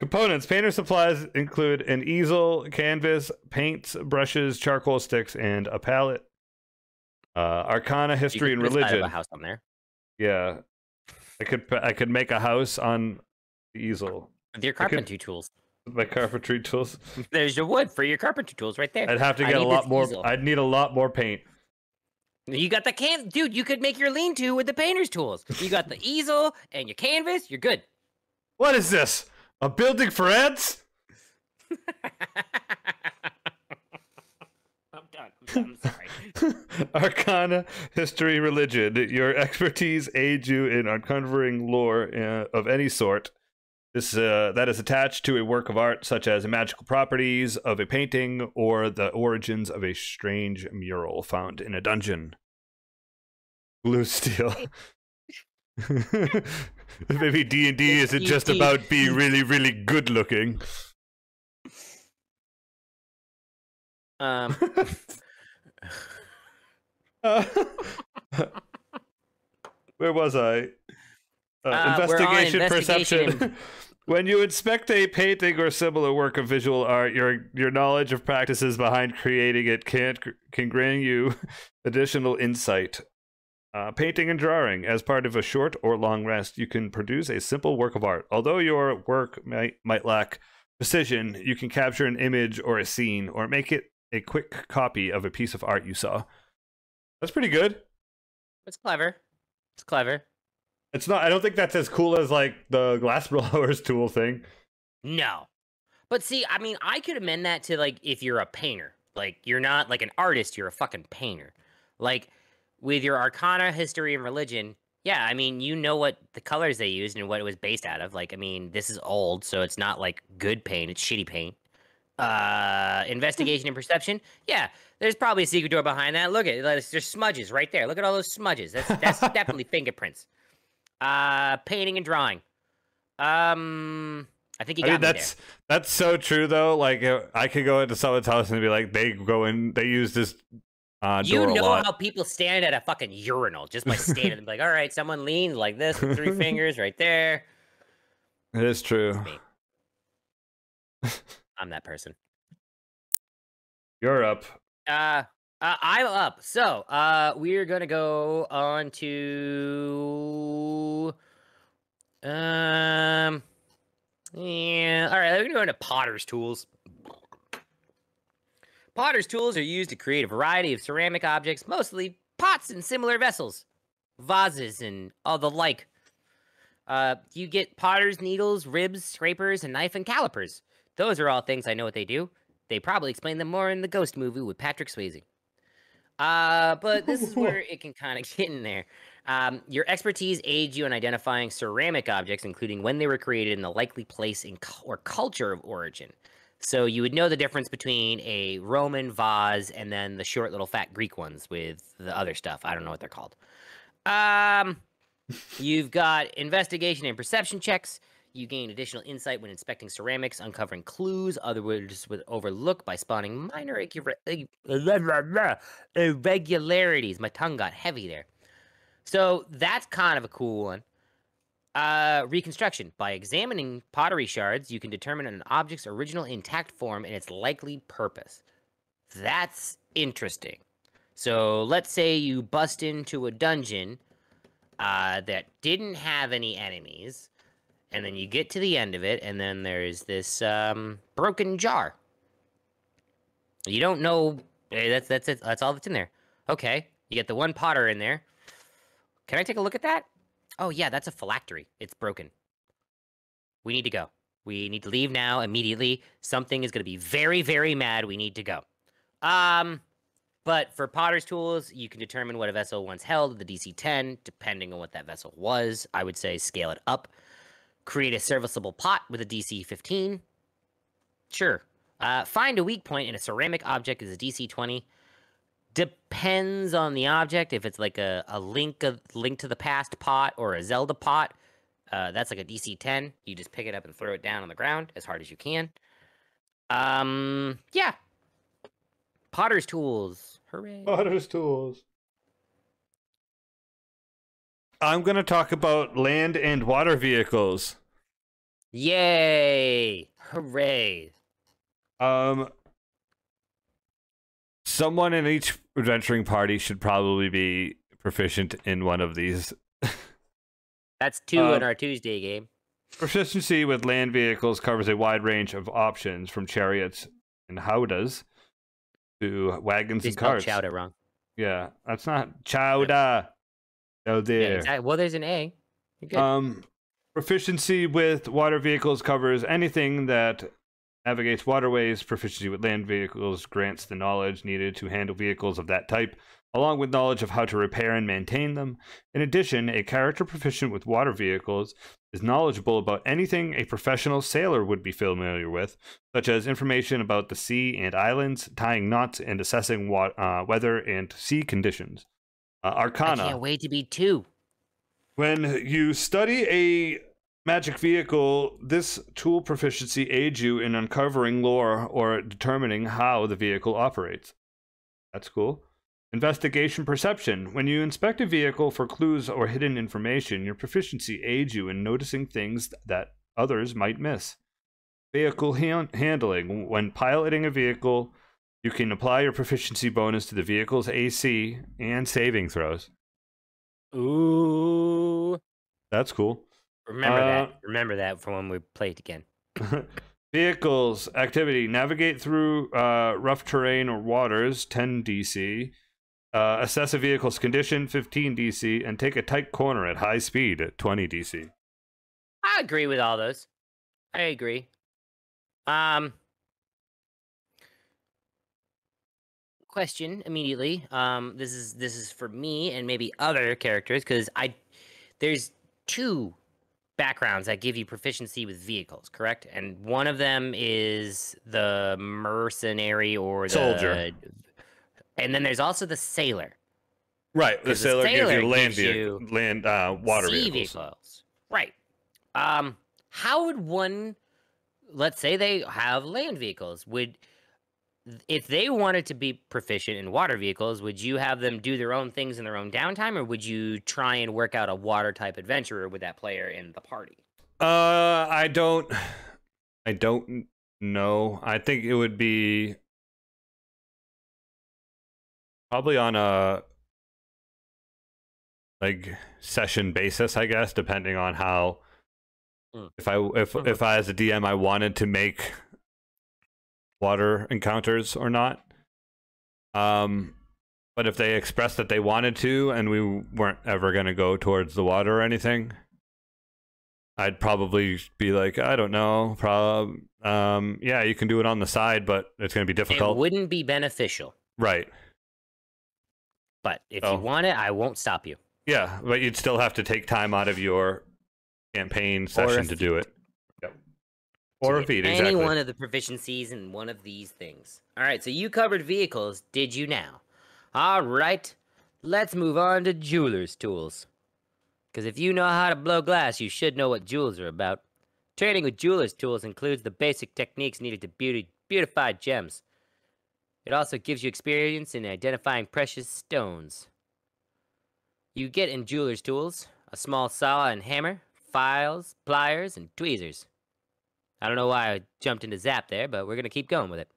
Speaker 2: Components. Painter supplies include an easel, canvas, paints, brushes, charcoal sticks, and a palette. Arcana, history, and religion.
Speaker 3: A house on there.
Speaker 2: Yeah, I could make a house on the easel
Speaker 3: With your carpentry tools.
Speaker 2: With my carpentry tools.
Speaker 3: There's your wood for your carpentry tools right there.
Speaker 2: I'd have to get a lot more. I'd need a lot more paint.
Speaker 3: You got the dude, you could make your lean-to with the painter's tools. You got the easel and your canvas, you're good.
Speaker 2: What is this? A building for ants?
Speaker 3: I'm done. I'm sorry.
Speaker 2: Arcana, history, religion. Your expertise aids you in uncovering lore of any sort. That is attached to a work of art, such as magical properties of a painting or the origins of a strange mural found in a dungeon. Blue steel. Maybe D&D isn't just about being really, really good looking. Where was I? Investigation, perception. When you inspect a painting or similar work of visual art, your knowledge of practices behind creating it can grant you additional insight. Painting and drawing. As part of a short or long rest, you can produce a simple work of art. Although your work might lack precision, you can capture an image or a scene, or make it a quick copy of a piece of art you saw. That's pretty good.
Speaker 3: It's clever. It's clever.
Speaker 2: It's not. I don't think that's as cool as like the Glassblower's tool thing.
Speaker 3: No, but see, I mean, I could amend that to like if you're a painter, like you're not like an artist, you're a fucking painter. Like with your Arcana, history, and religion, yeah, I mean, you know what the colors they used and what it was based out of. Like, I mean, this is old, so it's not like good paint; it's shitty paint. Investigation and perception, yeah. There's probably a secret door behind that. Look at it. There's smudges right there. Look at all those smudges. That's definitely fingerprints. Painting and drawing. I think you got me there.
Speaker 2: That's so true though. Like I could go into someone's house and be like, they use this door
Speaker 3: you know
Speaker 2: a lot.
Speaker 3: how people stand at a fucking urinal just by standing and be like, all right, someone leans like this with 3 fingers right there.
Speaker 2: It is true.
Speaker 3: I'm that person.
Speaker 2: You're up.
Speaker 3: I'm up. So, we're gonna go on to, yeah. All right, we're gonna go into Potter's Tools. Potter's Tools are used to create a variety of ceramic objects, mostly pots and similar vessels, vases, and all the like. You get potter's needles, ribs, scrapers, and knife and calipers. Those are all things I know what they do. They probably explain them more in the Ghost movie with Patrick Swayze. But this is where it can kind of get in there. Your expertise aids you in identifying ceramic objects, including when they were created and the likely place or culture of origin. So you would know the difference between a Roman vase and then the short little fat Greek ones with the other stuff. I don't know what they're called. You've got investigation and perception checks. You gain additional insight when inspecting ceramics, uncovering clues others would overlook by spotting minor irregularities. My tongue got heavy there. So that's kind of a cool one. Reconstruction. By examining pottery shards, you can determine an object's original intact form and its likely purpose. That's interesting. So let's say you bust into a dungeon that didn't have any enemies. And then you get to the end of it, and then there's this broken jar. You don't know. That's it. That's all that's in there. Okay, you get the one potter in there. Can I take a look at that? Oh yeah, that's a phylactery. It's broken. We need to go. We need to leave now immediately. Something is going to be very, very mad. We need to go. But for Potter's Tools, you can determine what a vessel once held with the DC 10, depending on what that vessel was. I would say scale it up. Create a serviceable pot with a DC 15. Sure. Find a weak point in a ceramic object is a DC 20. Depends on the object. If it's like a Link to the Past pot or a Zelda pot, that's like a DC 10. You just pick it up and throw it down on the ground as hard as you can. Yeah. Potter's Tools. Hooray.
Speaker 2: Potter's Tools. I'm going to talk about land and water vehicles.
Speaker 3: Yay! Hooray!
Speaker 2: Someone in each adventuring party should probably be proficient in one of these.
Speaker 3: That's 2 in our Tuesday game.
Speaker 2: Proficiency with land vehicles covers a wide range of options, from chariots and howdahs to wagons and carts.
Speaker 3: Spelled chowder wrong.
Speaker 2: Yeah, that's not chowder. Oh, there.
Speaker 3: Yeah, exactly. Well, there's an A. You're good.
Speaker 2: Proficiency with water vehicles covers anything that navigates waterways. Proficiency with land vehicles grants the knowledge needed to handle vehicles of that type, along with knowledge of how to repair and maintain them. In addition, a character proficient with water vehicles is knowledgeable about anything a professional sailor would be familiar with, such as information about the sea and islands, tying knots, and assessing weather and sea conditions. Arcana.
Speaker 3: I can't wait to be 2.
Speaker 2: When you study a magic vehicle, this tool proficiency aids you in uncovering lore or determining how the vehicle operates. That's cool. Investigation perception. When you inspect a vehicle for clues or hidden information, your proficiency aids you in noticing things that others might miss. Vehicle handling. When piloting a vehicle, you can apply your proficiency bonus to the vehicle's AC and saving throws.
Speaker 3: Ooh.
Speaker 2: That's cool.
Speaker 3: Remember that for when we play it again.
Speaker 2: Vehicles. Activity. Navigate through rough terrain or waters, 10 DC. Assess a vehicle's condition, 15 DC. And take a tight corner at high speed at 20 DC.
Speaker 3: I agree with all those. I agree. Question immediately. This is for me and maybe other characters because there's 2 backgrounds that give you proficiency with vehicles, correct? And one of them is the mercenary or the
Speaker 2: soldier,
Speaker 3: and then there's also the sailor.
Speaker 2: Right, the sailor gives you water
Speaker 3: sea
Speaker 2: vehicles.
Speaker 3: Right. How would one? Let's say they have land vehicles. If they wanted to be proficient in water vehicles, would you have them do their own things in their own downtime, or would you try and work out a water type adventurer with that player in the party?
Speaker 2: I don't know. I think it would be probably on a session basis, I guess, depending on how. If I as a DM I wanted to make water encounters or not. But if they expressed that they wanted to and we weren't ever going to go towards the water or anything, I'd probably be like, I don't know, yeah, you can do it on the side, but it's going to be difficult.
Speaker 3: It wouldn't be beneficial.
Speaker 2: Right.
Speaker 3: But if you want it, I won't stop you.
Speaker 2: Yeah, but you'd still have to take time out of your campaign session to do it. Yep. Or a feat, exactly.
Speaker 3: Any one of the proficiencies in one of these things. All right, so you covered vehicles, did you now? All right, let's move on to jeweler's tools. Because if you know how to blow glass, you should know what jewels are about. Trading with jeweler's tools includes the basic techniques needed to beautify gems. It also gives you experience in identifying precious stones. You get in jeweler's tools a small saw and hammer, files, pliers, and tweezers. I don't know why I jumped into Zap there, but we're going to keep going with it.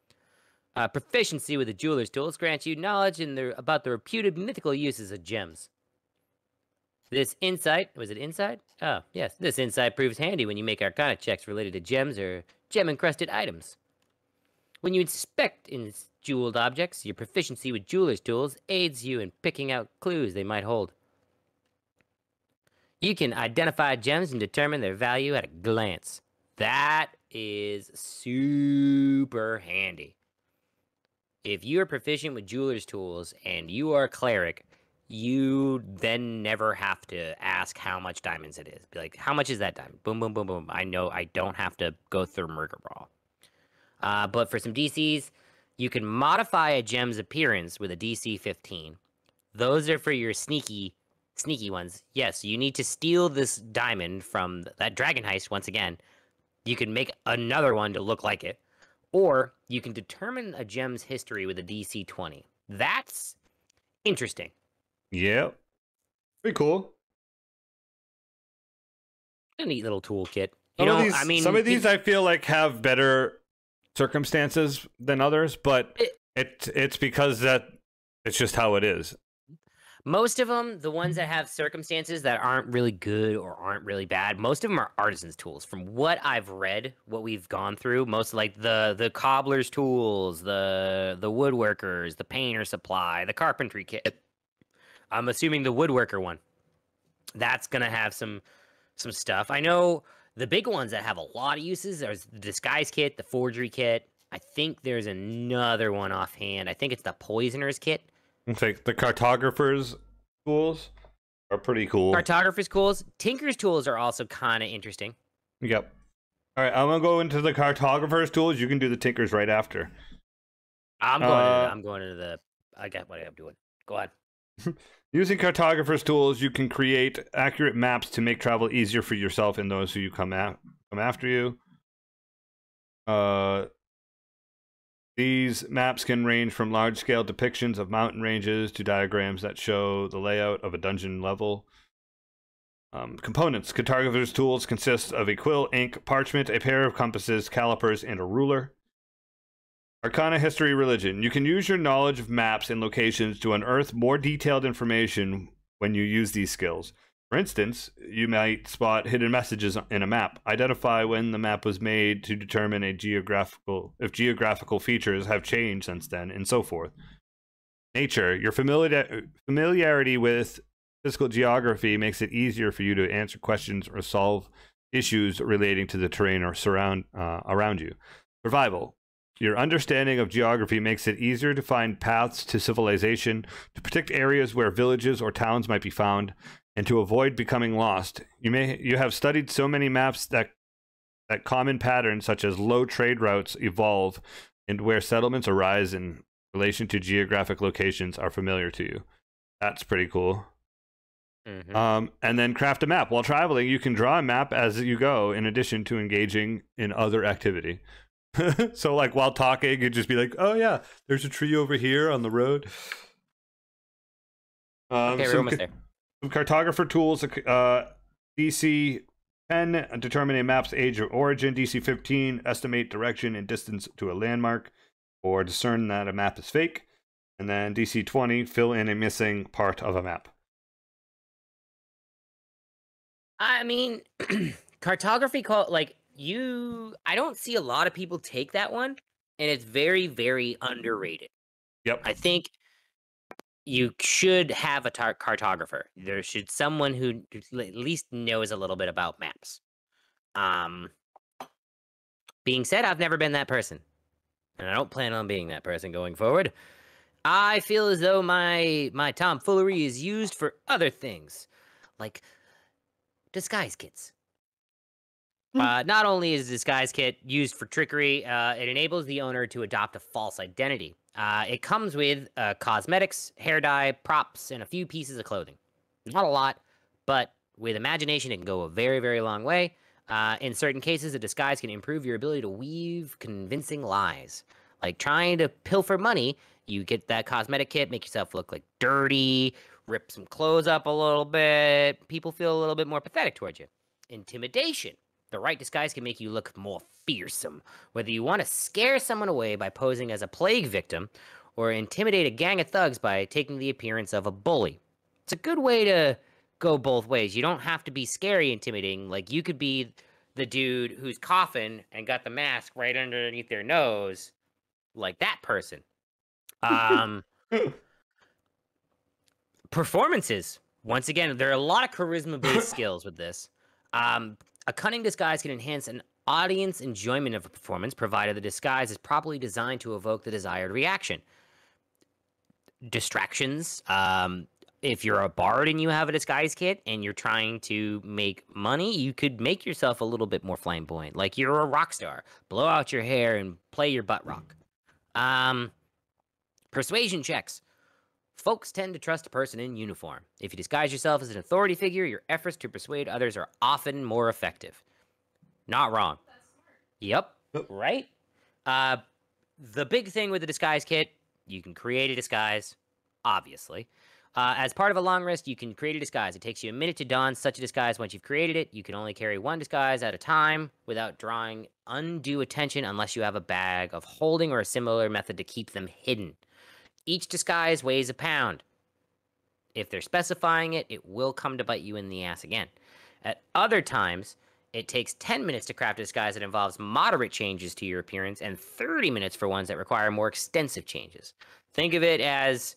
Speaker 3: Proficiency with the jeweler's tools grants you knowledge about the reputed mythical uses of gems. This insight, was it insight? Oh, yes. This insight proves handy when you make Arcana checks related to gems or gem-encrusted items. When you inspect jeweled objects, your proficiency with jeweler's tools aids you in picking out clues they might hold. You can identify gems and determine their value at a glance. That is super handy. If you are proficient with jeweler's tools and you are a cleric, you then never have to ask how much diamonds it is. Be like, how much is that diamond? Boom, boom, boom, boom. I know I don't have to go through murder brawl. But for some DCs, you can modify a gem's appearance with a DC 15. Those are for your sneaky ones. Yes, you need to steal this diamond from that dragon heist once again. You can make another one to look like it. Or you can determine a gem's history with a DC 20. That's interesting.
Speaker 2: Yeah. Pretty cool.
Speaker 3: A neat little toolkit.
Speaker 2: Some of these I feel like have better circumstances than others, but it's because that it's just how it is.
Speaker 3: Most of them, the ones that have circumstances that aren't really good or aren't really bad, most of them are artisans' tools. From what I've read, what we've gone through, most like the cobbler's tools, the woodworkers, the painter supply, the carpentry kit. I'm assuming the woodworker one. That's gonna have some stuff. I know the big ones that have a lot of uses. There's the disguise kit, the forgery kit. I think there's another one offhand. I think it's the poisoner's kit.
Speaker 2: It's like the cartographer's tools are pretty cool.
Speaker 3: Cartographer's tools. Tinker's tools are also kind of interesting.
Speaker 2: Yep. All right, I'm gonna go into the cartographer's tools. You can do the tinker's right after.
Speaker 3: I'm going into the. I got what I'm doing. Go ahead.
Speaker 2: Using cartographer's tools, you can create accurate maps to make travel easier for yourself and those who come after you. These maps can range from large-scale depictions of mountain ranges to diagrams that show the layout of a dungeon level. Components. Cartographer's tools consist of a quill, ink, parchment, a pair of compasses, calipers, and a ruler. Arcana History Religion. You can use your knowledge of maps and locations to unearth more detailed information when you use these skills. For instance, you might spot hidden messages in a map, identify when the map was made to determine if geographical features have changed since then, and so forth. Nature. Your familiarity with physical geography makes it easier for you to answer questions or solve issues relating to the terrain or around you. Survival. Your understanding of geography makes it easier to find paths to civilization, to predict areas where villages or towns might be found, and to avoid becoming lost. You have studied so many maps that common patterns such as low trade routes evolve and where settlements arise in relation to geographic locations are familiar to you. That's pretty cool.
Speaker 3: Mm-hmm.
Speaker 2: And then craft a map. While traveling, you can draw a map as you go in addition to engaging in other activity. So like while talking, you'd just be like, oh yeah, there's a tree over here on the road.
Speaker 3: Okay, we're almost there.
Speaker 2: Some cartographer tools, DC 10, determine a map's age or origin. DC 15, estimate direction and distance to a landmark, or discern that a map is fake. And then DC 20, fill in a missing part of a map.
Speaker 3: I mean, cartography I don't see a lot of people take that one, and it's very, very underrated.
Speaker 2: Yep.
Speaker 3: I think you should have a cartographer. There should someone who at least knows a little bit about maps. Being said, I've never been that person, and I don't plan on being that person going forward. I feel as though my tomfoolery is used for other things, like disguise kits. Not only is disguise kit used for trickery, it enables the owner to adopt a false identity. It comes with cosmetics, hair dye, props, and a few pieces of clothing. Not a lot, but with imagination, it can go a very, very long way. In certain cases, a disguise can improve your ability to weave convincing lies. Like trying to pilfer money, you get that cosmetic kit, make yourself look like dirty, rip some clothes up a little bit. People feel a little bit more pathetic towards you. Intimidation. The right disguise can make you look more fearsome, whether you want to scare someone away by posing as a plague victim, or intimidate a gang of thugs by taking the appearance of a bully. It's a good way to go both ways. You don't have to be scary intimidating, like you could be the dude who's coughing and got the mask right underneath their nose, like that person. Performances. Once again, there are a lot of charisma-based skills with this. A cunning disguise can enhance an audience enjoyment of a performance, provided the disguise is properly designed to evoke the desired reaction. Distractions. If you're a bard and you have a disguise kit and you're trying to make money, you could make yourself a little bit more flamboyant. Like you're a rock star. Blow out your hair and play your butt rock. Persuasion checks. Folks tend to trust a person in uniform. If you disguise yourself as an authority figure, your efforts to persuade others are often more effective. Not wrong.
Speaker 5: That's smart.
Speaker 3: Yep. Right? The big thing with the disguise kit, you can create a disguise, obviously. As part of a long rest, you can create a disguise. It takes you a minute to don such a disguise. Once you've created it, you can only carry one disguise at a time without drawing undue attention unless you have a bag of holding or a similar method to keep them hidden. Each disguise weighs a pound. If they're specifying it, it will come to bite you in the ass again. At other times, it takes 10 minutes to craft a disguise that involves moderate changes to your appearance and 30 minutes for ones that require more extensive changes. Think of it as,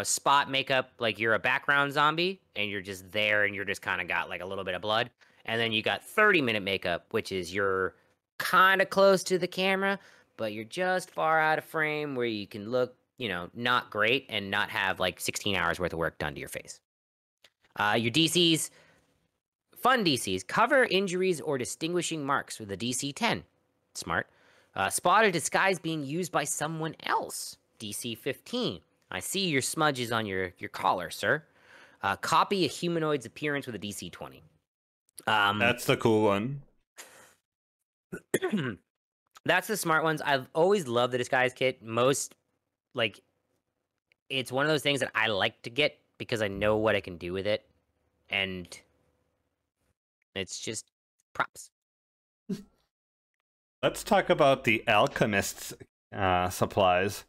Speaker 3: spot makeup, like you're a background zombie and you're just there and you're just kind of got like a little bit of blood. And then you got 30-minute makeup, which is you're kind of close to the camera, but you're just far out of frame where you can look, not great and not have like 16 hours worth of work done to your face. Your DCs, fun DCs, cover injuries or distinguishing marks with a DC 10. Smart. Spot a disguise being used by someone else. DC 15. I see your smudges on your collar, sir. Copy a humanoid's appearance with a DC 20.
Speaker 2: That's the cool one.
Speaker 3: That's the smart ones. I've always loved the disguise kit. It's one of those things that I like to get because I know what I can do with it. And it's just props.
Speaker 2: Let's talk about the Alchemist supplies.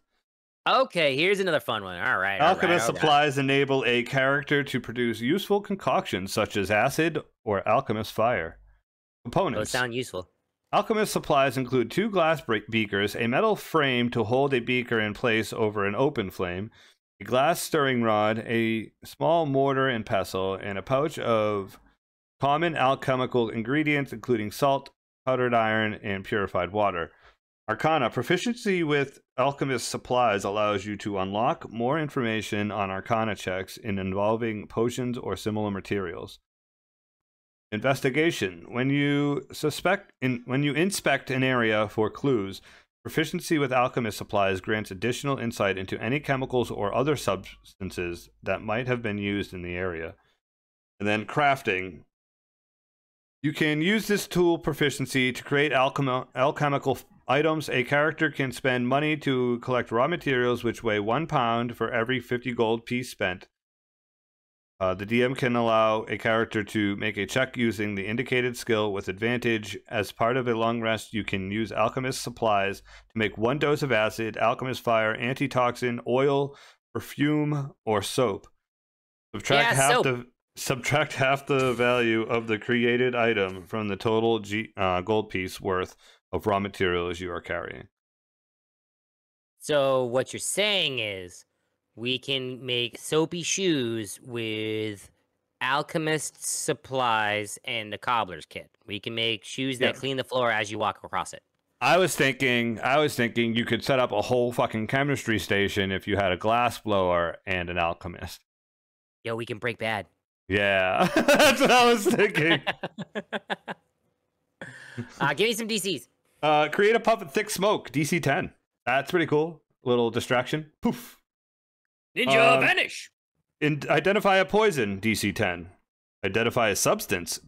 Speaker 3: Okay, here's another fun one. All right.
Speaker 2: Alchemist supplies enable a character to produce useful concoctions such as acid or alchemist fire. Components.
Speaker 3: Those sound useful.
Speaker 2: Alchemist supplies include 2 glass beakers, a metal frame to hold a beaker in place over an open flame, a glass stirring rod, a small mortar and pestle, and a pouch of common alchemical ingredients including salt, powdered iron, and purified water. Arcana Proficiency with Alchemist Supplies allows you to unlock more information on Arcana checks involving potions or similar materials. Investigation. When you inspect an area for clues, Proficiency with Alchemist Supplies grants additional insight into any chemicals or other substances that might have been used in the area. And then crafting. You can use this tool proficiency to create alchemical items. A character can spend money to collect raw materials which weigh 1 pound for every 50 gold piece spent. The DM can allow a character to make a check using the indicated skill with advantage. As part of a long rest, you can use Alchemist Supplies to make 1 dose of acid, Alchemist Fire, antitoxin, oil, perfume, or soap. Subtract half the value of the created item from the total gold piece worth of raw materials you are carrying.
Speaker 3: So what you're saying is we can make soapy shoes with Alchemist Supplies and the Cobbler's Kit. We can make shoes that clean the floor as you walk across it.
Speaker 2: I was thinking you could set up a whole fucking chemistry station if you had a Glassblower and an Alchemist.
Speaker 3: Yo, we can break bad.
Speaker 2: Yeah, that's what I was thinking.
Speaker 3: Give me some DCs.
Speaker 2: Create a puff of thick smoke, DC 10. That's pretty cool. Little distraction. Poof.
Speaker 4: Ninja vanish.
Speaker 2: Identify a poison, DC 10. Identify a substance,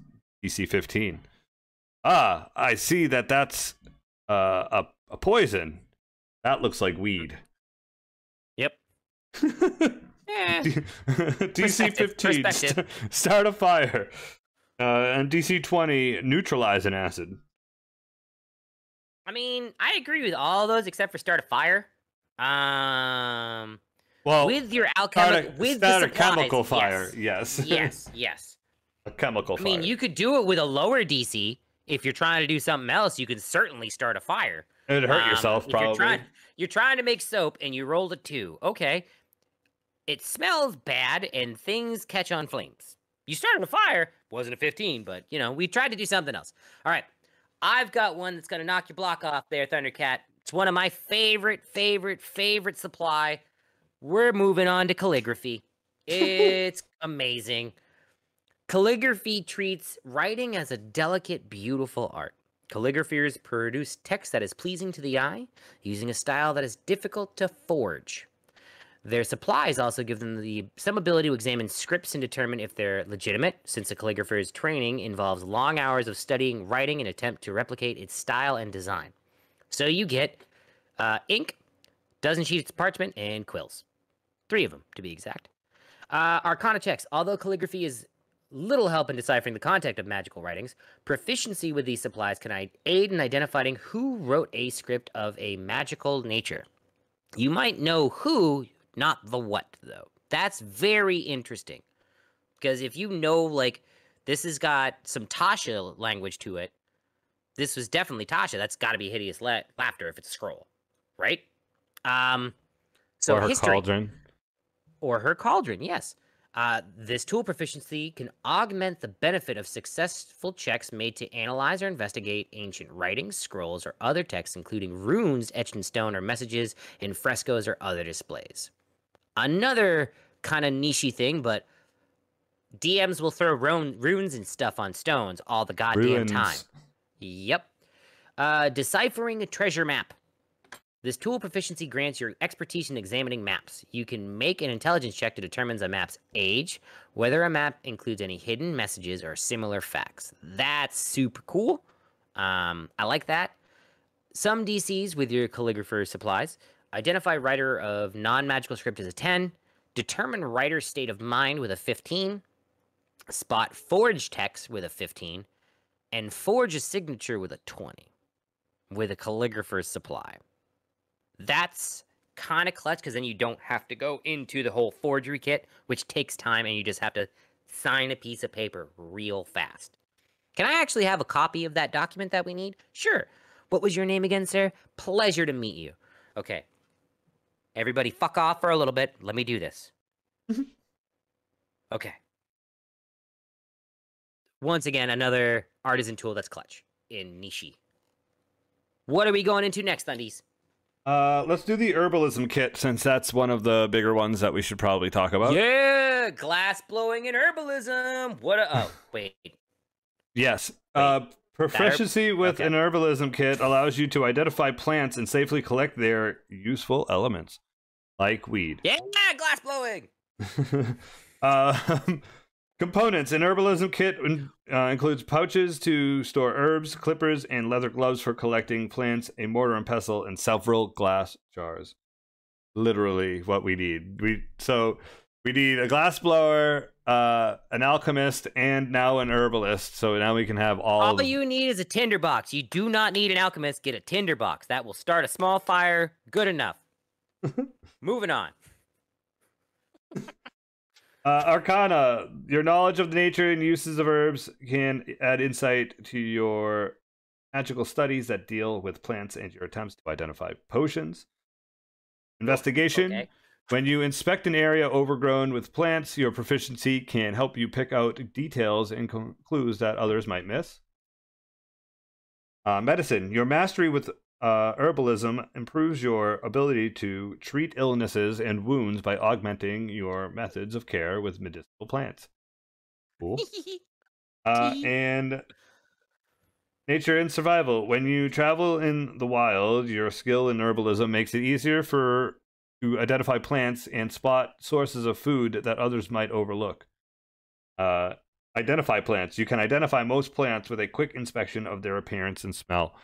Speaker 2: DC 15. Ah, I see that's a poison. That looks like weed.
Speaker 3: Yep.
Speaker 2: DC 15, start a fire. And DC 20, neutralize an acid.
Speaker 3: I mean, I agree with all those except for start a fire.
Speaker 2: Well,
Speaker 3: with your alchemical, with the supplies,
Speaker 2: chemical fire, yes.
Speaker 3: Yes.
Speaker 2: A chemical fire.
Speaker 3: I mean, you could do it with a lower DC. If you're trying to do something else, you could certainly start a fire.
Speaker 2: It'd hurt yourself, probably.
Speaker 3: You're trying to make soap and you rolled a 2. Okay. It smells bad and things catch on flames. You started a fire. Wasn't a 15, but, we tried to do something else. All right. I've got one that's going to knock your block off there, Thundercat. It's one of my favorite supply. We're moving on to calligraphy. It's amazing. Calligraphy treats writing as a delicate, beautiful art. Calligraphers produce text that is pleasing to the eye, using a style that is difficult to forge. Their supplies also give them some ability to examine scripts and determine if they're legitimate, since a calligrapher's training involves long hours of studying writing in an attempt to replicate its style and design. So you get ink, dozen sheets of parchment, and quills. 3 of them, to be exact. Arcana checks. Although calligraphy is little help in deciphering the content of magical writings, proficiency with these supplies can aid in identifying who wrote a script of a magical nature. You might know who, not the what, though. That's very interesting. Because if you know, like, this has got some Tasha language to it, this was definitely Tasha. That's got to be hideous laughter if it's a scroll, right? So
Speaker 2: or her
Speaker 3: history.
Speaker 2: cauldron.
Speaker 3: Or her cauldron, yes. This tool proficiency can augment the benefit of successful checks made to analyze or investigate ancient writings, scrolls, or other texts, including runes etched in stone or messages in frescoes or other displays. Another kind of niche-y thing, but DMs will throw runes and stuff on stones all the goddamn time. Yep. Deciphering a treasure map. This tool proficiency grants your expertise in examining maps. You can make an intelligence check to determine a map's age, whether a map includes any hidden messages or similar facts. That's super cool. I like that. Some DCs with your Calligrapher Supplies. Identify writer of non-magical script as a 10. Determine writer's state of mind with a 15. Spot forge text with a 15. And forge a signature with a 20. With a Calligrapher's Supply. That's kind of clutch, because then you don't have to go into the whole forgery kit, which takes time, and you just have to sign a piece of paper real fast. Can I actually have a copy of that document that we need? Sure. What was your name again, sir? Pleasure to meet you. Okay. Everybody fuck off for a little bit. Let me do this. Okay. Once again, another artisan tool that's clutch in Nishi. What are we going into next, Thundies?
Speaker 2: Let's do the Herbalism Kit, since that's one of the bigger ones that we should probably talk about.
Speaker 3: Yeah, glass blowing and herbalism. Oh, wait.
Speaker 2: Yes. Proficiency with an Herbalism Kit allows you to identify plants and safely collect their useful elements, like weed.
Speaker 3: Yeah, glass blowing.
Speaker 2: Components. An Herbalism Kit includes pouches to store herbs, clippers, and leather gloves for collecting plants, a mortar and pestle, and several glass jars. Literally what we need. We need a glassblower, an alchemist, and now an herbalist. So now we can have all
Speaker 3: you need is a tinderbox. You do not need an alchemist. Get a tinderbox. That will start a small fire. Good enough. Moving on.
Speaker 2: Arcana. Your knowledge of the nature and uses of herbs can add insight to your magical studies that deal with plants and your attempts to identify potions. Investigation. Okay. When you inspect an area overgrown with plants, your proficiency can help you pick out details and clues that others might miss. Medicine. Your mastery with herbalism improves your ability to treat illnesses and wounds by augmenting your methods of care with medicinal plants. Cool. And nature and survival. When you travel in the wild, your skill in herbalism makes it easier to identify plants and spot sources of food that others might overlook. Identify plants. You can identify most plants with a quick inspection of their appearance and smell.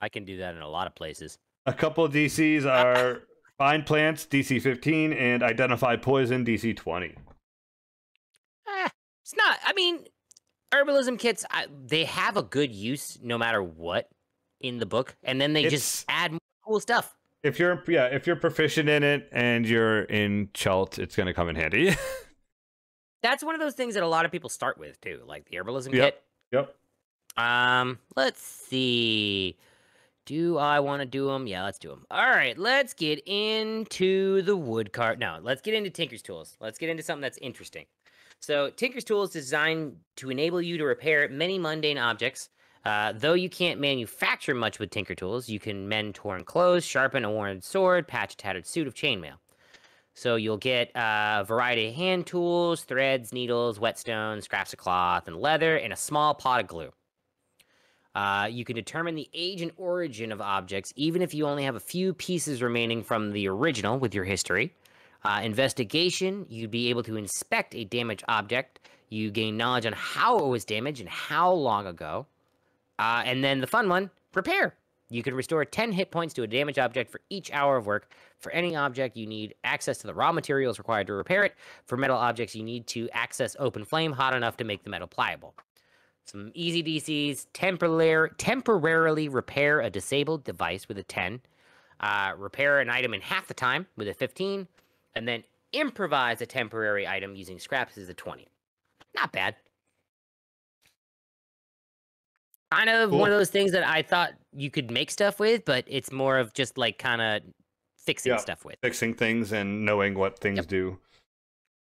Speaker 3: I can do that in a lot of places.
Speaker 2: A couple of DCs are find plants, DC 15, and identify poison, DC 20.
Speaker 3: It's not, I mean, herbalism kits, they have a good use no matter what in the book, and then they just add more cool stuff.
Speaker 2: If you're proficient in it and you're in Chult, it's going to come in handy.
Speaker 3: That's one of those things that a lot of people start with too, like the herbalism kit.
Speaker 2: Yep.
Speaker 3: Let's see. Do I want to do them? Yeah, let's do them. All right, let's get into the wood cart. No, let's get into Tinker's Tools. Let's get into something that's interesting. So Tinker's Tools is designed to enable you to repair many mundane objects. Though you can't manufacture much with Tinker Tools, you can mend torn clothes, sharpen a worn sword, patch a tattered suit of chainmail. So you'll get a variety of hand tools, threads, needles, whetstones, scraps of cloth, and leather, and a small pot of glue. You can determine the age and origin of objects, even if you only have a few pieces remaining from the original with your history. Investigation, you'd be able to inspect a damaged object. You gain knowledge on how it was damaged and how long ago. And then the fun one, repair. You can restore 10 hit points to a damaged object for each hour of work. For any object, you need access to the raw materials required to repair it. For metal objects, you need to access open flame hot enough to make the metal pliable. Some easy DCs, temporarily repair a disabled device with a 10. Repair an item in half the time with a 15. And then improvise a temporary item using scraps is a 20. Not bad. Kind of
Speaker 2: Cool.
Speaker 3: one of those things that I thought you could make stuff with, but it's more of just like kind of fixing stuff with.
Speaker 2: Fixing things and knowing what things do.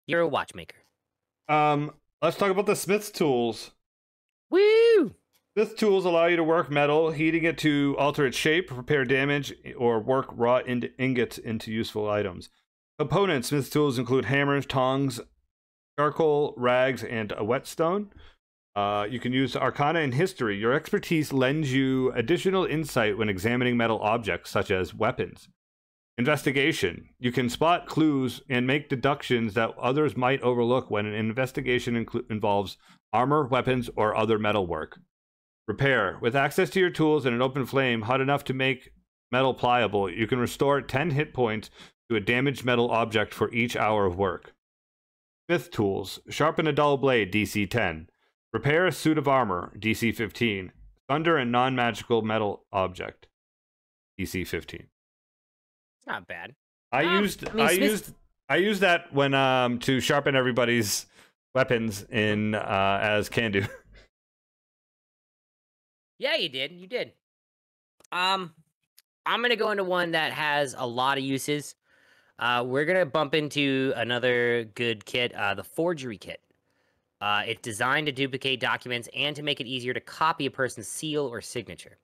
Speaker 3: You're a watchmaker.
Speaker 2: Let's talk about the Smith's tools.
Speaker 3: Woo!
Speaker 2: Smith's tools allow you to work metal, heating it to alter its shape, repair damage, or work raw ingots into useful items. Components: Smith's tools include hammers, tongs, charcoal, rags, and a whetstone. You can use Arcana and History. Your expertise lends you additional insight when examining metal objects, such as weapons. Investigation. You can spot clues and make deductions that others might overlook when an investigation involves armor, weapons, or other metal work. Repair. With access to your tools and an open flame hot enough to make metal pliable, you can restore 10 hit points to a damaged metal object for each hour of work. Smith tools. Sharpen a dull blade, DC 10. Repair a suit of armor, DC 15. Thunder a non-magical metal object, DC 15.
Speaker 3: It's not bad.
Speaker 2: I used that when to sharpen everybody's weapons in as can do.
Speaker 3: Yeah, you did. You did. I'm gonna go into one that has a lot of uses. We're gonna bump into another good kit, the Forgery Kit. It's designed to duplicate documents and to make it easier to copy a person's seal or signature.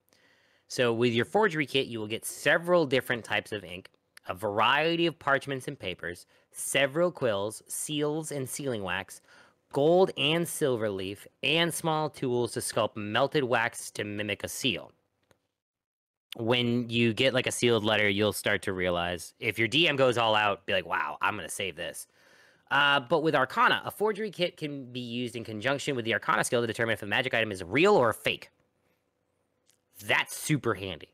Speaker 3: So with your Forgery Kit, you will get several different types of ink, a variety of parchments and papers, several quills, seals and sealing wax, gold and silver leaf, and small tools to sculpt melted wax to mimic a seal. When you get like a sealed letter, you'll start to realize, if your DM goes all out, be like, wow, I'm going to save this. But with Arcana, a Forgery Kit can be used in conjunction with the Arcana skill to determine if a magic item is real or fake. That's super handy.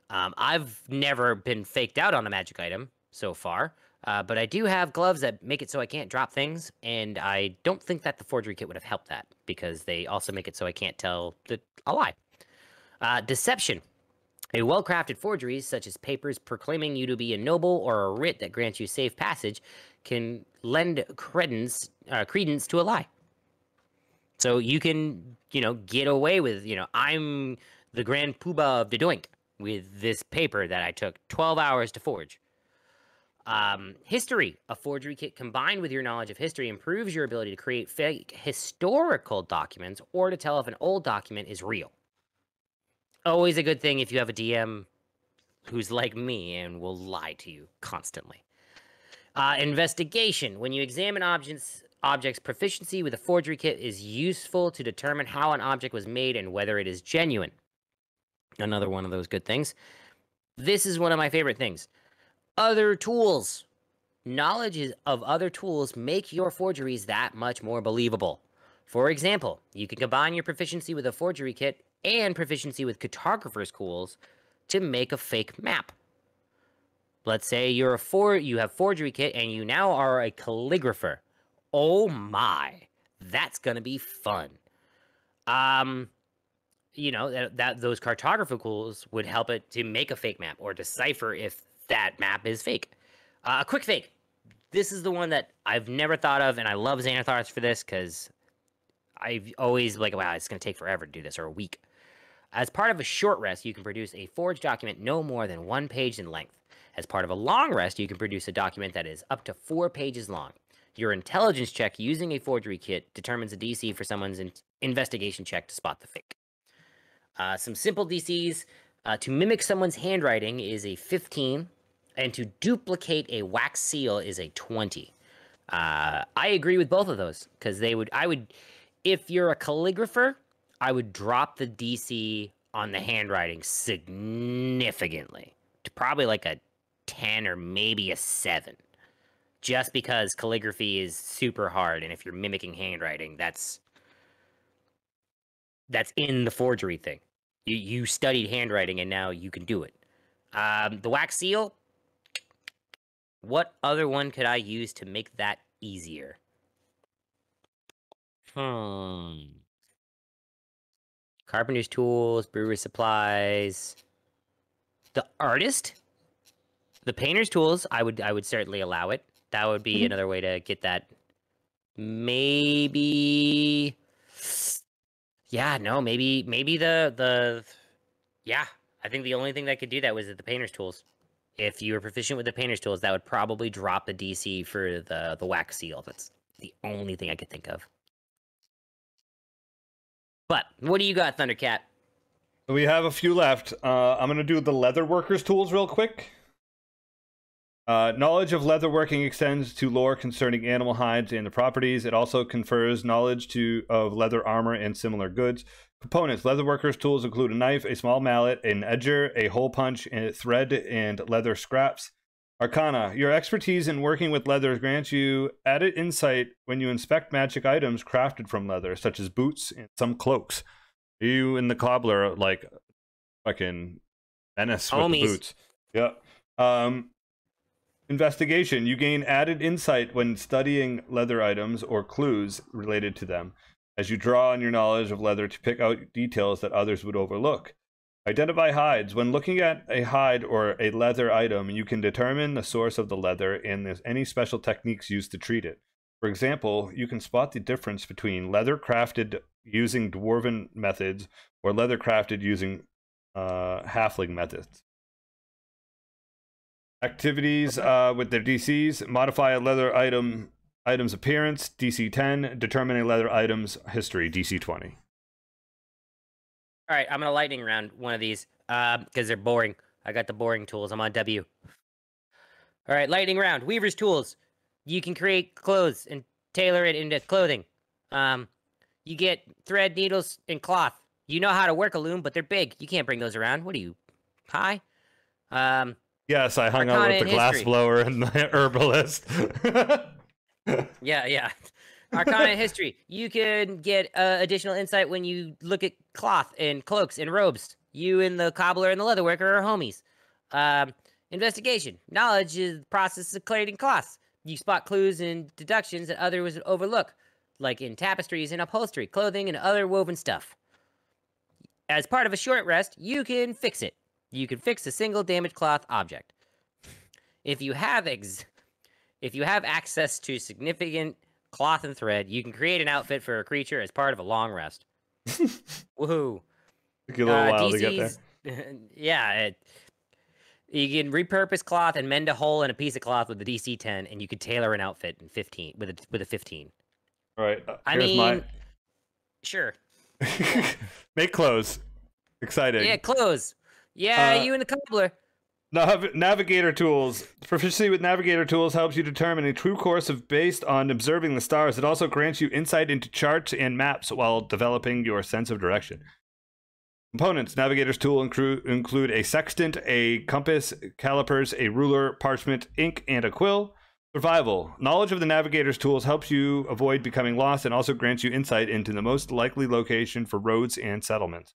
Speaker 3: I've never been faked out on a magic item so far, but I do have gloves that make it so I can't drop things, and I don't think that the Forgery Kit would have helped that, because they also make it so I can't tell a lie. Deception. A well-crafted forgery, such as papers proclaiming you to be a noble or a writ that grants you safe passage, can lend credence to a lie. So you can, get away with, I'm the Grand Poobah of the Doink with this paper that I took 12 hours to forge. History. A Forgery Kit combined with your knowledge of history improves your ability to create fake historical documents or to tell if an old document is real. Always a good thing if you have a DM who's like me and will lie to you constantly. Investigation. When you examine objects, proficiency with a Forgery Kit is useful to determine how an object was made and whether it is genuine. Another one of those good things. This is one of my favorite things. Other tools. Knowledge of other tools make your forgeries that much more believable. For example, you can combine your proficiency with a Forgery Kit and proficiency with Cartographer's Tools to make a fake map. Let's say you have Forgery Kit and you now are a calligrapher. Oh my, that's gonna be fun. Those Cartographer Tools would help it to make a fake map or decipher if that map is fake. A quick fake. This is the one that I've never thought of, and I love Xanathars for this because I've always wow, it's gonna take forever to do this, or a week. As part of a short rest, you can produce a forged document no more than 1 page in length. As part of a long rest, you can produce a document that is up to 4 pages long. Your intelligence check using a Forgery Kit determines a DC for someone's investigation check to spot the fake. Some simple DCs. To mimic someone's handwriting is a 15, and to duplicate a wax seal is a 20. I agree with both of those, because if you're a calligrapher, I would drop the DC on the handwriting significantly to probably like a 10 or maybe a 7, just because calligraphy is super hard, and if you're mimicking handwriting, that's in the forgery thing. You studied handwriting and now you can do it. The wax seal, what other one could I use to make that easier? Carpenter's Tools, Brewers Supplies. The artist? The painter's tools, I would certainly allow it. That would be another way to get that. Maybe. Yeah, no, maybe yeah. I think the only thing that could do that was the painter's tools. If you were proficient with the painter's tools, that would probably drop the DC for the wax seal. That's the only thing I could think of. But what do you got, Thundercat?
Speaker 2: We have a few left. I'm going to do the leatherworker's tools real quick. Knowledge of leatherworking extends to lore concerning animal hides and the properties. It also confers knowledge of leather armor and similar goods. Components. Leatherworker's tools include a knife, a small mallet, an edger, a hole punch, and thread and leather scraps. Arcana. Your expertise in working with leather grants you added insight when you inspect magic items crafted from leather, such as boots and some cloaks. You and the cobbler like fucking menace with the boots. Yep. Investigation. You gain added insight when studying leather items or clues related to them, as you draw on your knowledge of leather to pick out details that others would overlook. Identify hides. When looking at a hide or a leather item, you can determine the source of the leather and any special techniques used to treat it. For example, you can spot the difference between leather crafted using dwarven methods or leather crafted using halfling methods. Activities with their DCs. Modify a leather item's appearance, DC 10. Determine a leather item's history, DC 20.
Speaker 3: All right, I'm going to lightning round one of these because they're boring. I got the boring tools. I'm on W. All right, lightning round. Weaver's tools. You can create clothes and tailor it into clothing. You get thread, needles, and cloth. You know how to work a loom, but they're big. You can't bring those around. What are you, high?
Speaker 2: Yes, I hung out with the Glassblower and the Herbalist.
Speaker 3: Yeah. Arcana history. You can get additional insight when you look at cloth and cloaks and robes. You and the cobbler and the leatherworker are homies. Investigation. Knowledge is the process of creating cloths. You spot clues and deductions that others would overlook, like in tapestries and upholstery, clothing, and other woven stuff. As part of a short rest, you can fix it. You can fix a single damaged cloth object. If you have access to significant cloth and thread, you can create an outfit for a creature as part of a long rest. Woohoo!
Speaker 2: Took you a little while to get there.
Speaker 3: Yeah, you can repurpose cloth and mend a hole in a piece of cloth with the DC 10, and you can tailor an outfit in 15 with a 15.
Speaker 2: All right.
Speaker 3: Sure.
Speaker 2: Make clothes. Exciting.
Speaker 3: Yeah, clothes. Yeah, you and the cobbler.
Speaker 2: Navigator Tools. Proficiency with Navigator Tools helps you determine a true course based on observing the stars. It also grants you insight into charts and maps while developing your sense of direction. Components. Navigator's tool include a sextant, a compass, calipers, a ruler, parchment, ink, and a quill. Survival. Knowledge of the Navigator's tools helps you avoid becoming lost and also grants you insight into the most likely location for roads and settlements.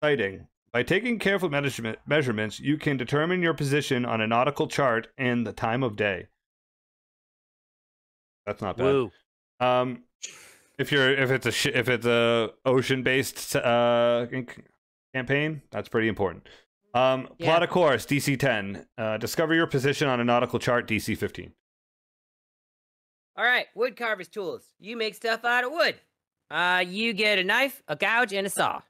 Speaker 2: Sighting. By taking careful measurements, you can determine your position on a nautical chart and the time of day. That's not bad.
Speaker 3: Woo.
Speaker 2: If it's a ocean-based campaign, that's pretty important. Plot a course, DC 10. Discover your position on a nautical chart, DC 15.
Speaker 3: All right, woodcarver's tools. You make stuff out of wood. You get a knife, a gouge, and a saw.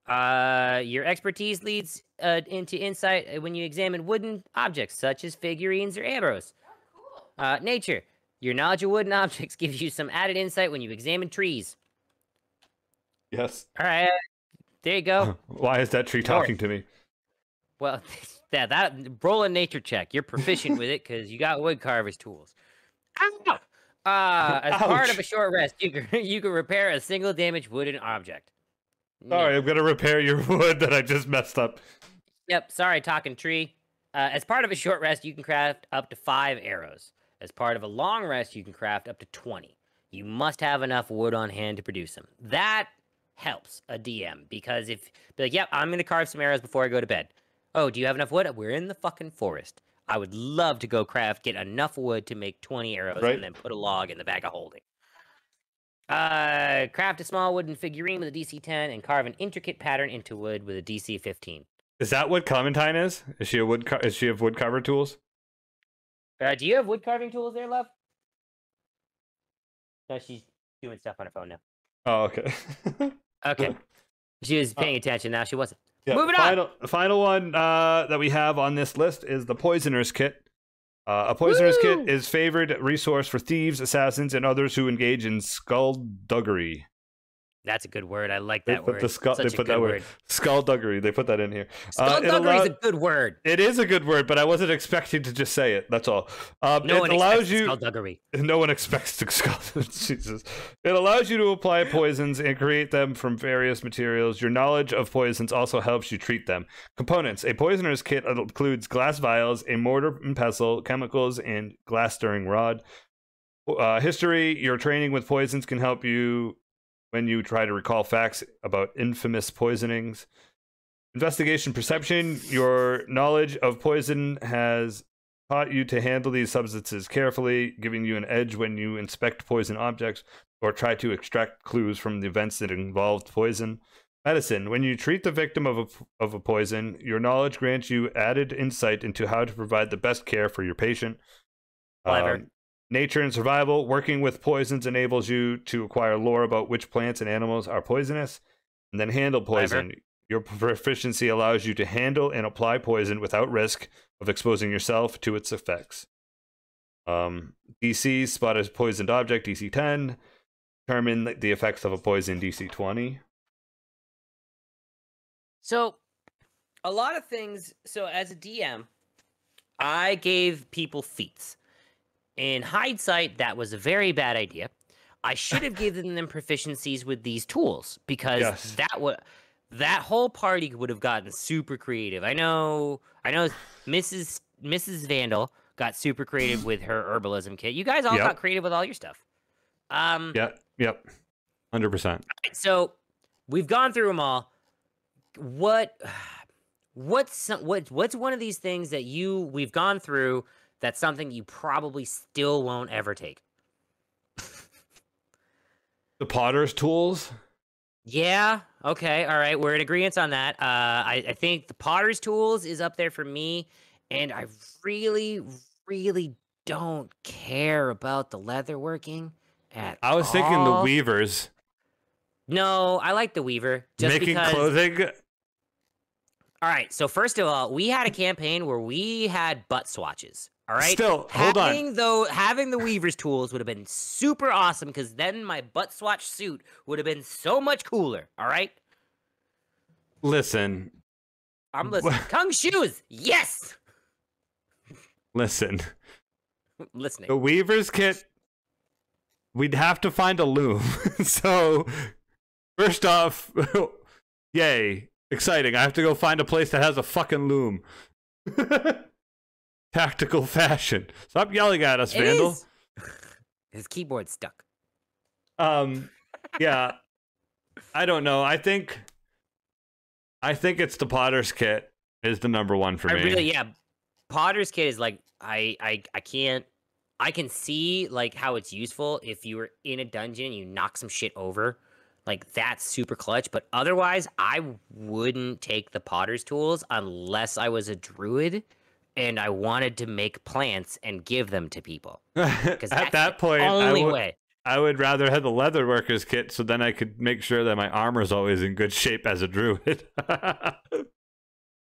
Speaker 3: Your expertise leads into insight when you examine wooden objects, such as figurines or arrows. Nature. Your knowledge of wooden objects gives you some added insight when you examine trees.
Speaker 2: Yes.
Speaker 3: All right, there you go.
Speaker 2: Why is that tree talking to me?
Speaker 3: Well, that roll a nature check. You're proficient with it because you got woodcarver's tools. Ow! As part of a short rest, you can repair a single damaged wooden object.
Speaker 2: Sorry, I'm gonna repair your wood that I just messed up.
Speaker 3: Yep, sorry, talking tree. As part of a short rest, you can craft up to 5 arrows. As part of a long rest, you can craft up to 20. You must have enough wood on hand to produce them. That helps a DM, because if, yep, I'm gonna carve some arrows before I go to bed. Oh, do you have enough wood? We're in the fucking forest. I would love to go get enough wood to make 20 arrows and then put a log in the bag of holding. Craft a small wooden figurine with a DC 10 and carve an intricate pattern into wood with a DC 15.
Speaker 2: Is that what Clementine is? Is she of woodcarver tools?
Speaker 3: Do you have wood carving tools there, love? No, she's doing stuff on her phone now.
Speaker 2: Oh, okay.
Speaker 3: Okay. She was paying attention. Now she wasn't.
Speaker 2: Yeah,
Speaker 3: Moving on.
Speaker 2: The final one that we have on this list is the Poisoner's Kit. A Poisoner's Kit is favored resource for thieves, assassins, and others who engage in skullduggery.
Speaker 3: That's a good word. I like that word.
Speaker 2: They put that word. Skullduggery. They put that in here.
Speaker 3: Skullduggery is a good word.
Speaker 2: It is a good word, but I wasn't expecting to just say it. That's all.
Speaker 3: No one expects skullduggery.
Speaker 2: No one expects to Jesus. It allows you to apply poisons and create them from various materials. Your knowledge of poisons also helps you treat them. Components. A Poisoner's Kit includes glass vials, a mortar and pestle, chemicals, and glass stirring rod. History. Your training with poisons can help you when you try to recall facts about infamous poisonings. Investigation perception. Your knowledge of poison has taught you to handle these substances carefully, giving you an edge when you inspect poison objects or try to extract clues from the events that involved poison. Medicine. When you treat the victim of a poison, your knowledge grants you added insight into how to provide the best care for your patient.
Speaker 3: Clever.
Speaker 2: Nature and survival. Working with poisons enables you to acquire lore about which plants and animals are poisonous, and then handle poison.
Speaker 3: Clever.
Speaker 2: Your proficiency allows you to handle and apply poison without risk of exposing yourself to its effects. DC, spot a poisoned object, DC 10. Determine the effects of a poison, DC 20.
Speaker 3: So, a lot of things. So, as a DM, I gave people feats. In hindsight, that was a very bad idea. I should have given them proficiencies with these tools because that whole party would have gotten super creative. I know Mrs. Vandal got super creative with her herbalism kit. You guys all got creative with all your stuff.
Speaker 2: Yep. 100%.
Speaker 3: So we've gone through them all. What's one of these things that we've gone through that's something you probably still won't ever take?
Speaker 2: The Potter's Tools?
Speaker 3: Yeah. Okay. All right. We're in agreement on that. I think the Potter's Tools is up there for me, and I really, really don't care about the leatherworking at all.
Speaker 2: I was thinking the Weavers.
Speaker 3: No, I like the Weaver.
Speaker 2: Making clothing?
Speaker 3: All right. So first of all, we had a campaign where we had butt swatches. All right.
Speaker 2: Still, hold on.
Speaker 3: Having the Weaver's tools would have been super awesome because then my butt swatch suit would have been so much cooler. All right.
Speaker 2: Listen.
Speaker 3: I'm listening. Kung shoes. Yes.
Speaker 2: Listen.
Speaker 3: I'm listening.
Speaker 2: The Weaver's Kit. We'd have to find a loom. So, first off, yay. Exciting. I have to go find a place that has a fucking loom. Tactical fashion. Stop yelling at us, Vandal.
Speaker 3: His keyboard's stuck.
Speaker 2: Yeah. I don't know. I think it's the Potter's Kit is the number one for me.
Speaker 3: Potter's Kit is like I can see like how it's useful if you were in a dungeon and you knock some shit over. Like that's super clutch, but otherwise I wouldn't take the Potter's Tools unless I was a druid and I wanted to make plants and give them to people. Because
Speaker 2: at that point, I would rather have the Leatherworker's Kit so then I could make sure that my armor's always in good shape as a druid.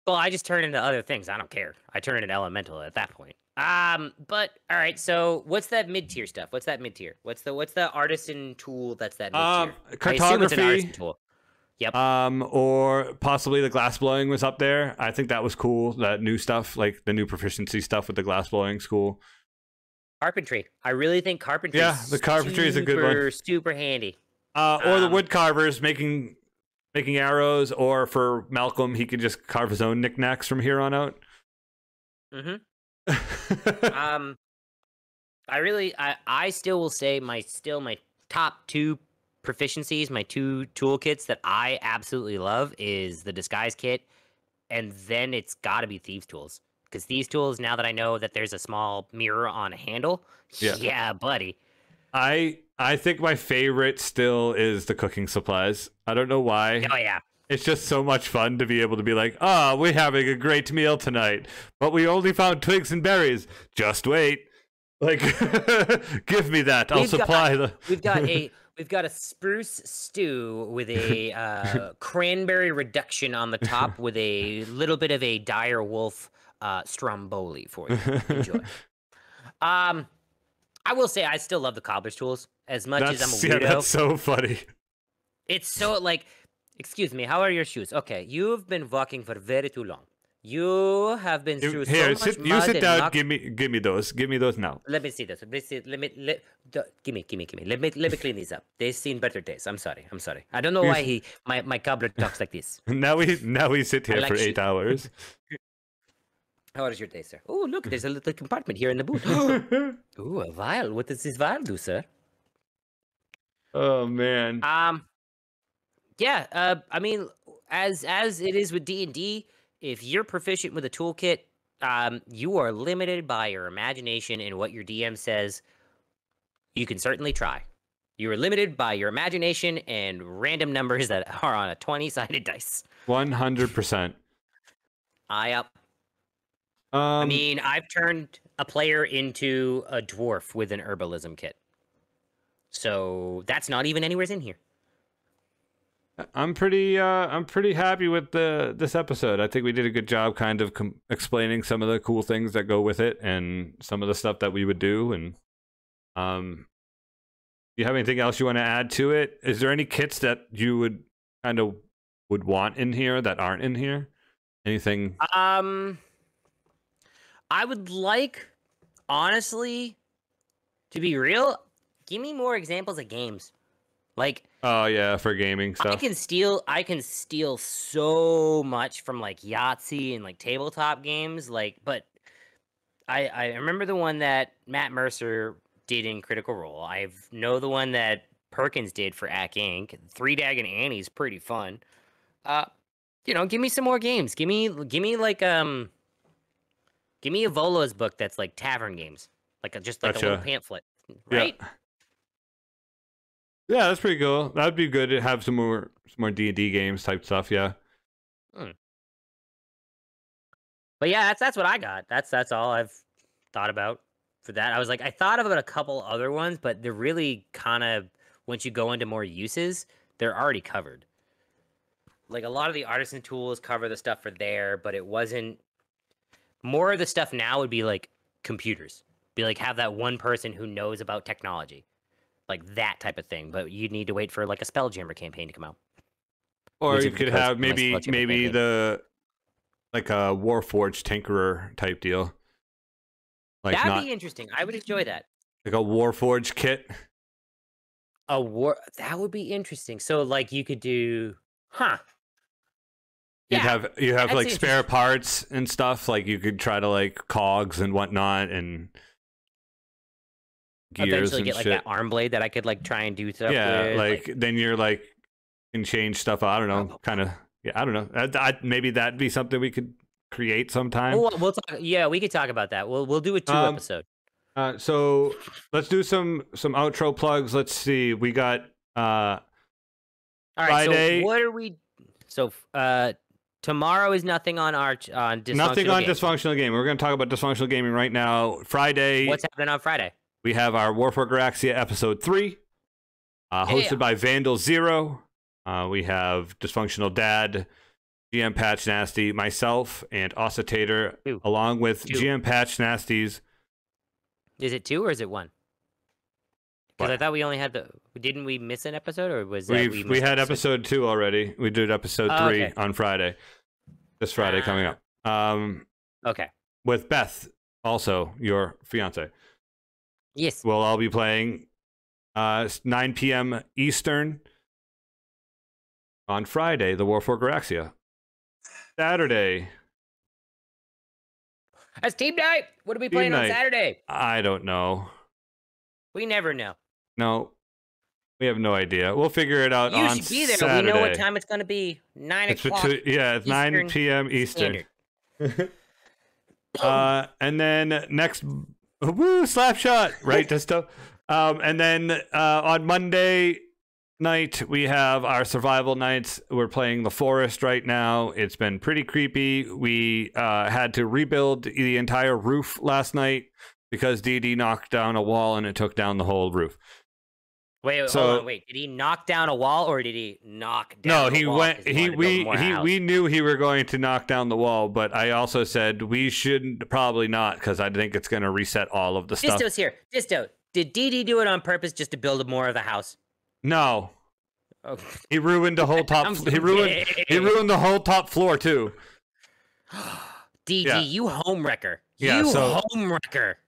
Speaker 3: Well, I just turn into other things. I don't care. I turn into elemental at that point. But all right. So, what's that mid-tier stuff? What's that mid-tier? What's the artisan tool that's that mid-tier?
Speaker 2: Cartography.
Speaker 3: I assume it's an artisan tool. Yep.
Speaker 2: Or possibly the glass blowing was up there. I think that was cool. That new stuff, like the new proficiency stuff with the glass blowing, cool.
Speaker 3: Carpentry. I really think carpentry.
Speaker 2: Yeah, the carpentry is a good one.
Speaker 3: Super handy.
Speaker 2: Or the wood carvers making arrows, or for Malcolm, he could just carve his own knickknacks from here on out.
Speaker 3: Mm-hmm. I still will say my top two proficiencies, my two toolkits that I absolutely love is the disguise kit, and then it's got to be thieves tools, because thieves tools, now that I know that there's a small mirror on a handle, yeah buddy.
Speaker 2: I think my favorite still is the cooking supplies. I don't know why.
Speaker 3: Oh yeah.
Speaker 2: It's just so much fun to be able to be like, ah, we're having a great meal tonight, but we only found twigs and berries. Just wait. Like, give me that. I'll supply the.
Speaker 3: We've got a spruce stew with a cranberry reduction on the top with a little bit of a dire wolf stromboli for you. Enjoy. I will say I still love the cobbler's tools as much as I'm a weirdo.
Speaker 2: Yeah, that's so funny.
Speaker 3: It's so like, excuse me, how are your shoes? Okay, you've been walking for very too long. You have been through so much mud.
Speaker 2: You sit down. Give me those. Give me those now.
Speaker 3: Let me see this. Give me. Let me clean these up. They've seen better days. I'm sorry. I don't know why my cobbler talks like this.
Speaker 2: Now we sit here for 8 hours.
Speaker 3: How is your day, sir? Oh, look, there's a little compartment here in the booth. Ooh, a vial. What does this vial do, sir?
Speaker 2: Oh man.
Speaker 3: Yeah. I mean, as it is with D&D, if you're proficient with a toolkit, you are limited by your imagination and what your DM says. You can certainly try. You are limited by your imagination and random numbers that are on a 20-sided dice.
Speaker 2: 100%.
Speaker 3: Up. I mean, I've turned a player into a dwarf with an herbalism kit. So that's not even anywhere in here.
Speaker 2: I'm pretty happy with this episode. I think we did a good job kind of explaining some of the cool things that go with it and some of the stuff that we would do. And you have anything else you want to add to it? Is there any kits that you would want in here that aren't in here? Anything?
Speaker 3: I would like, honestly, to be real, give me more examples of games. Like,
Speaker 2: oh yeah, for gaming stuff.
Speaker 3: I can steal so much from like Yahtzee and like tabletop games. Like, but I remember the one that Matt Mercer did in Critical Role. I know the one that Perkins did for Ack Inc. Three Dag and Annie's pretty fun. Give me some more games. Give me a Volo's book that's like tavern games, like a little pamphlet, right?
Speaker 2: Yeah, that's pretty cool. That would be good to have some more D&D games type stuff. Yeah.
Speaker 3: But yeah, that's what I got. That's all I've thought about for that. I thought about a couple other ones, but they're really kind of, once you go into more uses, they're already covered. Like a lot of the artisan tools cover the stuff for there, but it wasn't. More of the stuff now would be like computers. Be like have that one person who knows about technology. Like that type of thing. But you'd need to wait for like a Spelljammer campaign to come out.
Speaker 2: Or you could have maybe the like a Warforged Tinkerer type deal. Like
Speaker 3: that'd be interesting. I would enjoy that.
Speaker 2: Like a Warforged kit.
Speaker 3: That would be interesting. So like you could do
Speaker 2: You have like spare parts and stuff. Like you could try to like cogs and whatnot and gears
Speaker 3: eventually
Speaker 2: and
Speaker 3: get like
Speaker 2: shit.
Speaker 3: that arm blade that I could like try and do stuff
Speaker 2: with.
Speaker 3: like
Speaker 2: then you're like can change stuff. I don't know. Kind of. Yeah, I don't know. Maybe that'd be something we could create sometime.
Speaker 3: We'll talk. Yeah, we could talk about that. We'll do a 2 episode.
Speaker 2: So let's do some outro plugs. Let's see. We got
Speaker 3: all right.
Speaker 2: Friday.
Speaker 3: So what are we? So tomorrow is nothing on
Speaker 2: Dysfunctional Gaming. We're going to talk about Dysfunctional Gaming right now. Friday.
Speaker 3: What's happening on Friday?
Speaker 2: We have our War for Garaxia episode 3, hosted by Vandal Zero. We have Dysfunctional Dad, GM Patch Nasty, myself, and Ossitator, along with GM Patch Nasty's.
Speaker 3: Is it 2 or is it 1? Because I thought we only had didn't we miss an episode, or was that
Speaker 2: we had episode 2 already? We did episode 3 on Friday. This Friday coming up.
Speaker 3: Okay.
Speaker 2: With Beth, also your fiance.
Speaker 3: Yes.
Speaker 2: We'll all be playing 9 p.m. Eastern on Friday, the War for Garaxia. Saturday.
Speaker 3: That's team night. What are we playing on Saturday?
Speaker 2: I don't know.
Speaker 3: We never know.
Speaker 2: No, we have no idea. We'll figure it out on Saturday. You should be there.
Speaker 3: Saturday. We know what time it's going to be. 9 o'clock.
Speaker 2: It's 9 p.m. Eastern. And then next, slap shot, right, Disto? And then on Monday night, we have our survival nights. We're playing the forest right now. It's been pretty creepy. We had to rebuild the entire roof last night because D&D knocked down a wall and it took down the whole roof.
Speaker 3: Wait, hold on, wait. Did he knock down a wall or did he knock down
Speaker 2: a wall? No, we knew he were going to knock down the wall, but I also said we shouldn't probably not because I think it's going to reset all of the stuff.
Speaker 3: Disto's here. Disto, did DD do it on purpose just to build more of the house?
Speaker 2: No.
Speaker 3: Okay.
Speaker 2: He ruined the whole top. He ruined the whole top floor too.
Speaker 3: DD,
Speaker 2: Yeah.
Speaker 3: you home wrecker.
Speaker 2: Yeah,
Speaker 3: Home wrecker.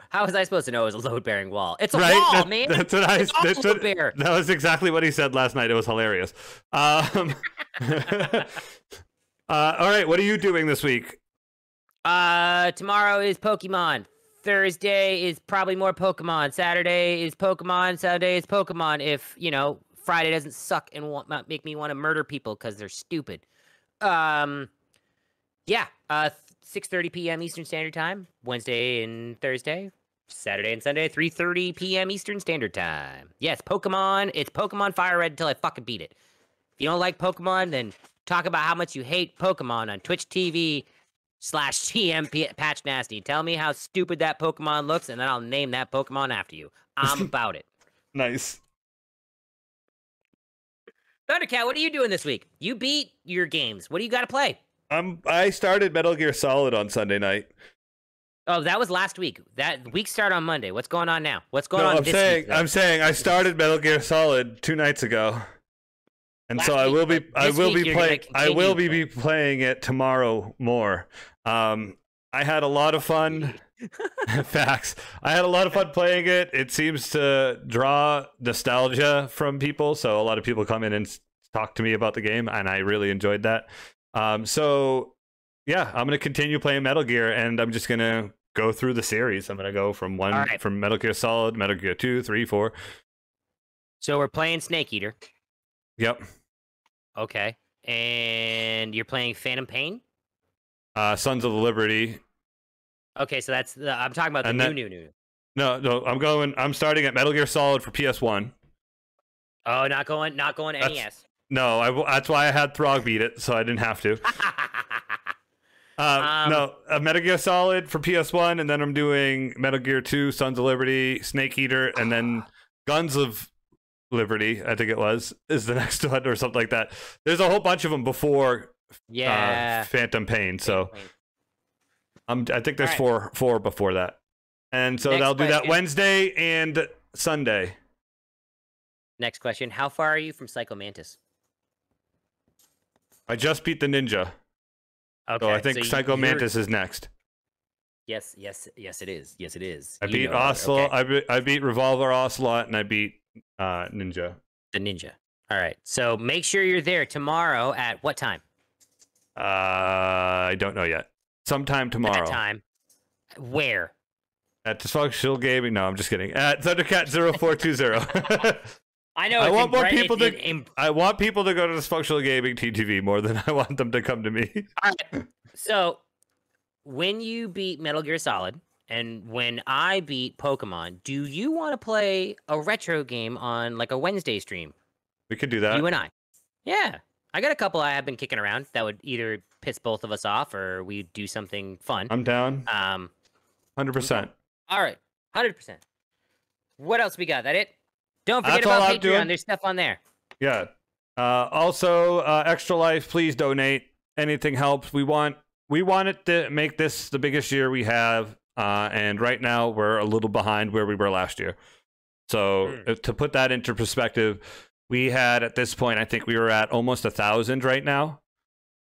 Speaker 3: How was I supposed to know it was a load-bearing wall? It's a wall, man.
Speaker 2: That was exactly what he said last night. It was hilarious. All right, what are you doing this week?
Speaker 3: Tomorrow is Pokemon. Thursday is probably more Pokemon. Saturday is Pokemon. Sunday is Pokemon. If, Friday doesn't suck and make me want to murder people because they're stupid. 6:30 p.m. Eastern Standard Time. Wednesday and Thursday. Saturday and Sunday, 3:30 p.m. Eastern Standard Time. Yes, Pokemon. It's Pokemon Fire Red until I fucking beat it. If you don't like Pokemon, then talk about how much you hate Pokemon on Twitch TV/TM Patch Nasty. Tell me how stupid that Pokemon looks, and then I'll name that Pokemon after you. I'm about it.
Speaker 2: Nice.
Speaker 3: Thundercat, what are you doing this week? You beat your games. What do you got to play?
Speaker 2: I started Metal Gear Solid on Sunday night.
Speaker 3: Oh, that was last week. That week started on Monday. What's going on now? What's going on this week?
Speaker 2: I'm saying I started Metal Gear Solid 2 nights ago. And so I will be playing it tomorrow more. I had a lot of fun. Facts. I had a lot of fun playing it. It seems to draw nostalgia from people, so a lot of people come in and talk to me about the game, and I really enjoyed that. So yeah, I'm gonna continue playing Metal Gear, and I'm just gonna go through the series. I'm gonna go from from Metal Gear Solid, Metal Gear 2, 3, 4.
Speaker 3: So we're playing Snake Eater.
Speaker 2: Yep.
Speaker 3: Okay. And you're playing Phantom Pain?
Speaker 2: Sons of the Liberty.
Speaker 3: Okay, so that's I'm talking about the new.
Speaker 2: No, I'm starting at Metal Gear Solid for PS1.
Speaker 3: Oh, not going NES.
Speaker 2: No, that's why I had Throg beat it, so I didn't have to. Metal Gear Solid for PS1, and then I'm doing Metal Gear 2, Sons of Liberty, Snake Eater, and then Guns of Liberty, I think it is the next one or something like that. There's a whole bunch of them before Phantom Pain, so I think there's four before that. And so they'll do that Wednesday and Sunday.
Speaker 3: Next question. How far are you from Psycho Mantis?
Speaker 2: I just beat the ninja. Okay, so I think Psycho Mantis is next.
Speaker 3: Yes, it is. Yes, it is.
Speaker 2: I beat Ocelot. Okay. I beat Revolver Ocelot, and I beat Ninja.
Speaker 3: The Ninja. All right. So make sure you're there tomorrow at what time?
Speaker 2: I don't know yet. Sometime tomorrow.
Speaker 3: That time. Where?
Speaker 2: At Dysfunctional Gaming. No, I'm just kidding. At Thundercat 0420.
Speaker 3: I know.
Speaker 2: I want people to go to Dysfunctional Gaming TTV more than I want them to come to me.
Speaker 3: All right. So when you beat Metal Gear Solid and when I beat Pokemon, do you want to play a retro game on like a Wednesday stream?
Speaker 2: We could do that.
Speaker 3: You and I. Yeah. I got a couple I have been kicking around that would either piss both of us off or we do something fun.
Speaker 2: I'm down. 100%.
Speaker 3: All right. 100%. What else we got? That it? Don't forget about Patreon. There's stuff on there.
Speaker 2: Yeah. Also, Extra Life, please donate. Anything helps. We want it to make this the biggest year we have. And right now we're a little behind where we were last year. So to put that into perspective, we had at this point, I think we were at almost 1,000 right now.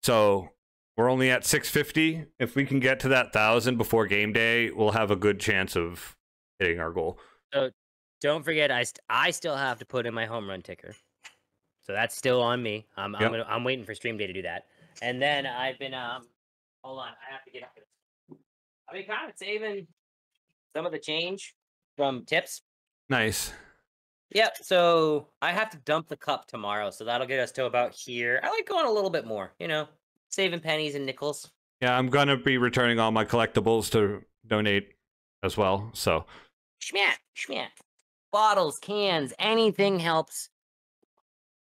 Speaker 2: So we're only at 650. If we can get to that 1,000 before game day, we'll have a good chance of hitting our goal.
Speaker 3: So don't forget, I still have to put in my home run ticker. So that's still on me. I'm waiting for stream day to do that. And then I've been hold on, I have to get up to this. I've been kind of saving some of the change from tips.
Speaker 2: Nice.
Speaker 3: Yep, so I have to dump the cup tomorrow, so that'll get us to about here. I like going a little bit more, saving pennies and nickels.
Speaker 2: Yeah, I'm going to be returning all my collectibles to donate as well, so
Speaker 3: Schmack. Bottles, cans, anything helps.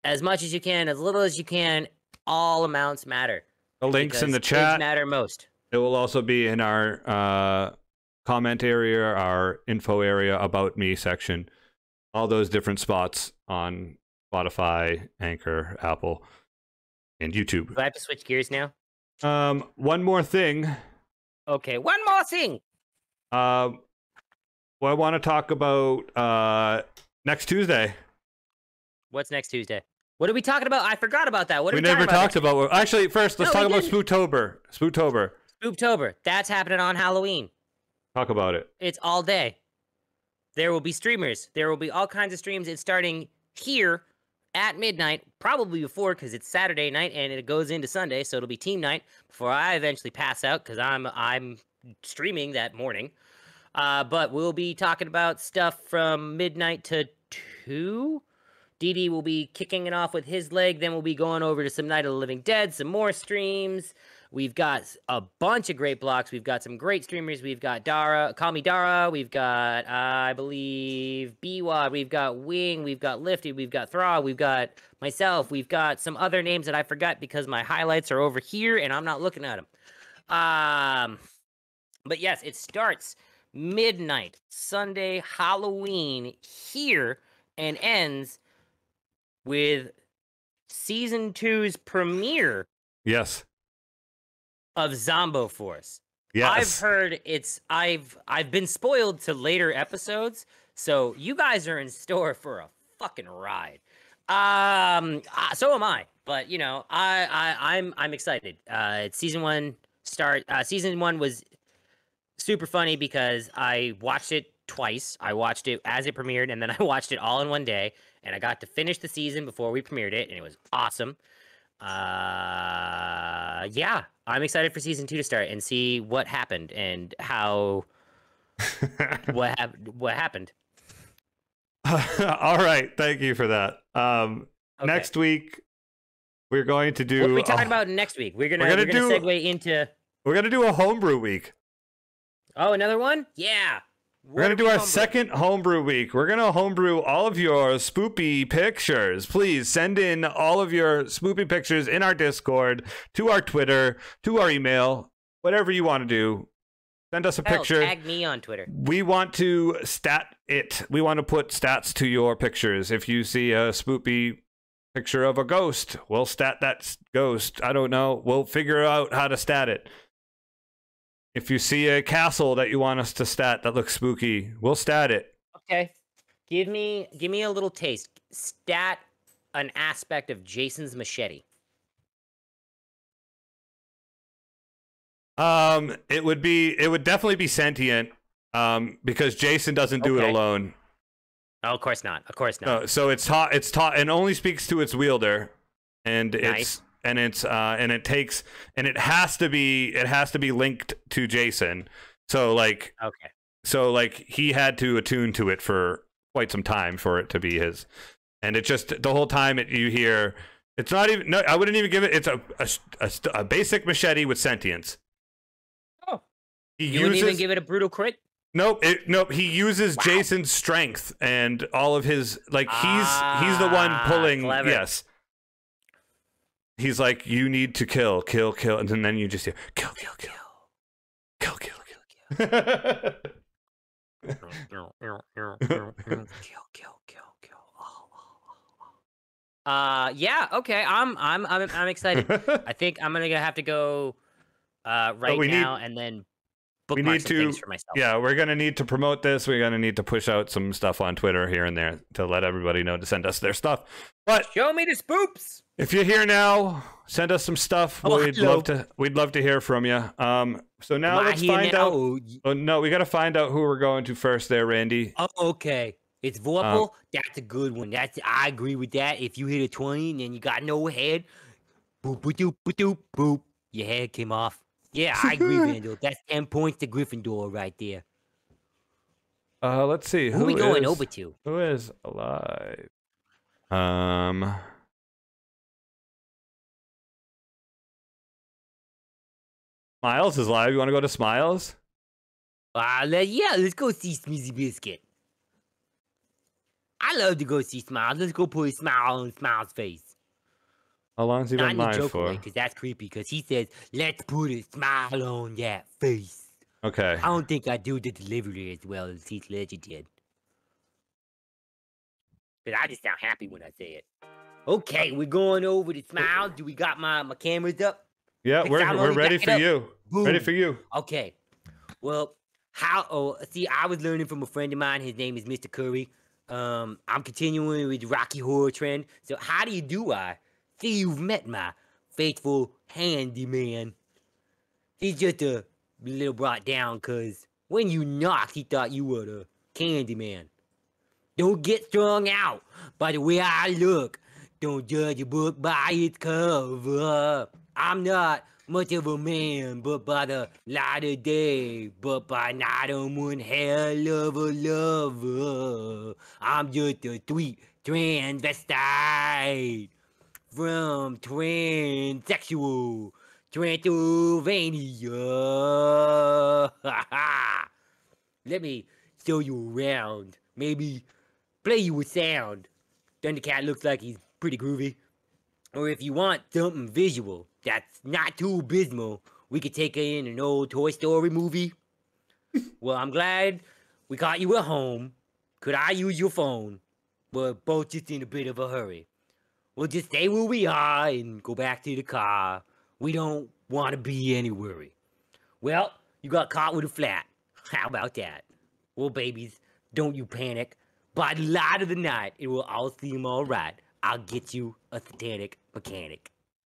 Speaker 3: As much as you can, as little as you can, all amounts matter.
Speaker 2: The links in the
Speaker 3: Kids
Speaker 2: chat
Speaker 3: matter most.
Speaker 2: It will also be in our comment area, our info area, about me section. All those different spots on Spotify, Anchor, Apple, and YouTube.
Speaker 3: Do I have to switch gears now?
Speaker 2: One more thing.
Speaker 3: Okay, one more thing.
Speaker 2: Well, I want to talk about next Tuesday.
Speaker 3: What's next Tuesday? What are we talking about? I forgot about that. What are
Speaker 2: We
Speaker 3: we talking
Speaker 2: never talked about. Actually, first let's talk about Spooktober.
Speaker 3: Spooktober. That's happening on Halloween.
Speaker 2: Talk about it.
Speaker 3: It's all day. There will be streamers. There will be all kinds of streams. It's starting here at midnight, probably before, because it's Saturday night and it goes into Sunday, so it'll be team night before I eventually pass out, because I'm streaming that morning. But we'll be talking about stuff from midnight to 2. DD will be kicking it off with his leg. Then we'll be going over to some Night of the Living Dead, some more streams. We've got a bunch of great blocks. We've got some great streamers. We've got Dara, Call Me Dara. We've got, I believe, BWAD. We've got Wing. We've got Lifted. We've got Thraw. We've got myself. We've got some other names that I forgot because my highlights are over here and I'm not looking at them. But yes, it starts midnight, Sunday, Halloween here, and ends with season 2's premiere.
Speaker 2: Yes.
Speaker 3: Of Zombo Force.
Speaker 2: Yes.
Speaker 3: I've heard I've been spoiled to later episodes, so you guys are in store for a fucking ride. So am I, but you know, I'm excited. Season 1 season 1 was super funny because I watched it twice. I watched it as it premiered, and then I watched it all in one day, and I got to finish the season before we premiered it, and it was awesome. Yeah, I'm excited for season 2 to start and see what happened and how what happened.
Speaker 2: All right, thank you for that. Okay. Next week we're going to do.
Speaker 3: What are we talking about next week? We're gonna segue into.
Speaker 2: We're gonna do a homebrew week.
Speaker 3: Oh, another one? Yeah.
Speaker 2: We're going to do our second homebrew week. We're going to homebrew all of your spoopy pictures. Please send in all of your spoopy pictures in our Discord, to our Twitter, to our email, whatever you want to do. Send us a picture.
Speaker 3: Tag me on Twitter.
Speaker 2: We want to stat it. We want to put stats to your pictures. If you see a spoopy picture of a ghost, we'll stat that ghost. I don't know. We'll figure out how to stat it. If you see a castle that you want us to stat that looks spooky, we'll stat it.
Speaker 3: Okay. Give me a little taste. Stat an aspect of Jason's machete.
Speaker 2: It would definitely be sentient. Because Jason doesn't do it alone.
Speaker 3: Oh, of course not. Of course not.
Speaker 2: So it's taught and only speaks to its wielder. And nice. And it has to be linked to Jason. So like he had to attune to it for quite some time for it to be his. And it just the whole time you hear it's not even I wouldn't even give it. It's a basic machete with sentience.
Speaker 3: Oh, you wouldn't even give it a brutal crit?
Speaker 2: Nope. He uses Jason's strength and all of his he's the one pulling.
Speaker 3: Clever.
Speaker 2: Yes. He's like, you need to kill, and then you just hear, kill.
Speaker 3: Yeah, okay. I'm excited. I think I'm gonna have to go now and then bookmark some things for myself.
Speaker 2: Yeah, we're gonna need to promote this. We're gonna need to push out some stuff on Twitter here and there to let everybody know to send us their stuff. But
Speaker 3: show me the spoops. If
Speaker 2: you're here now, send us some stuff. We'd love to hear from you. So now let's find out. Oh no, we got to find out who we're going to first there, Randy.
Speaker 3: Oh, okay. It's Vorpal. That's a good one. I agree with that. If you hit a 20 and then you got no head, boop, boop, doop, boop, doop, boop, your head came off. Yeah, I agree, Randall. That's 10 points to Gryffindor right there.
Speaker 2: Let's see.
Speaker 3: Who are we going over to?
Speaker 2: Who is alive? Smiles is live. You want to go to Smiles?
Speaker 3: Yeah, let's go see Smeezy Biscuit.
Speaker 4: I love to go see Smiles. Let's go put a smile on Smiles' face.
Speaker 2: How long's he
Speaker 4: Not
Speaker 2: been
Speaker 4: in a
Speaker 2: mine
Speaker 4: joke
Speaker 2: for?
Speaker 4: way, because that's creepy. Because he says, "Let's put a smile on that face."
Speaker 2: Okay.
Speaker 4: I don't think I do the delivery as well as Heath Ledger did. But I just sound happy when I say it. Okay, we're going over to Smiles. Do we got my cameras up?
Speaker 2: Yeah, we're ready for you.
Speaker 4: Boom.
Speaker 2: Ready for you.
Speaker 4: Okay. Well, see, I was learning from a friend of mine. His name is Mr. Curry. I'm continuing with the Rocky Horror trend. So how do you do I? See, you've met my faithful handyman. He's just a little brought down because when you knocked, he thought you were the Candyman. Don't get strung out by the way I look. Don't judge a book by its cover. I'm not much of a man, but by the light of day, but by night I'm one hell of a lover. I'm just a sweet transvestite from transsexual Transylvania. Let me show you around. Maybe play you a sound. Thundercat looks like he's pretty groovy. Or if you want something visual that's not too abysmal, we could take in an old Toy Story movie. Well, I'm glad we caught you at home. Could I use your phone? We're both just in a bit of a hurry. We'll just stay where we are and go back to the car. We don't want to be any worry. Well, you got caught with a flat. How about that? Well, babies, don't you panic. By the light of the night, it will all seem all right. I'll get you a satanic mechanic.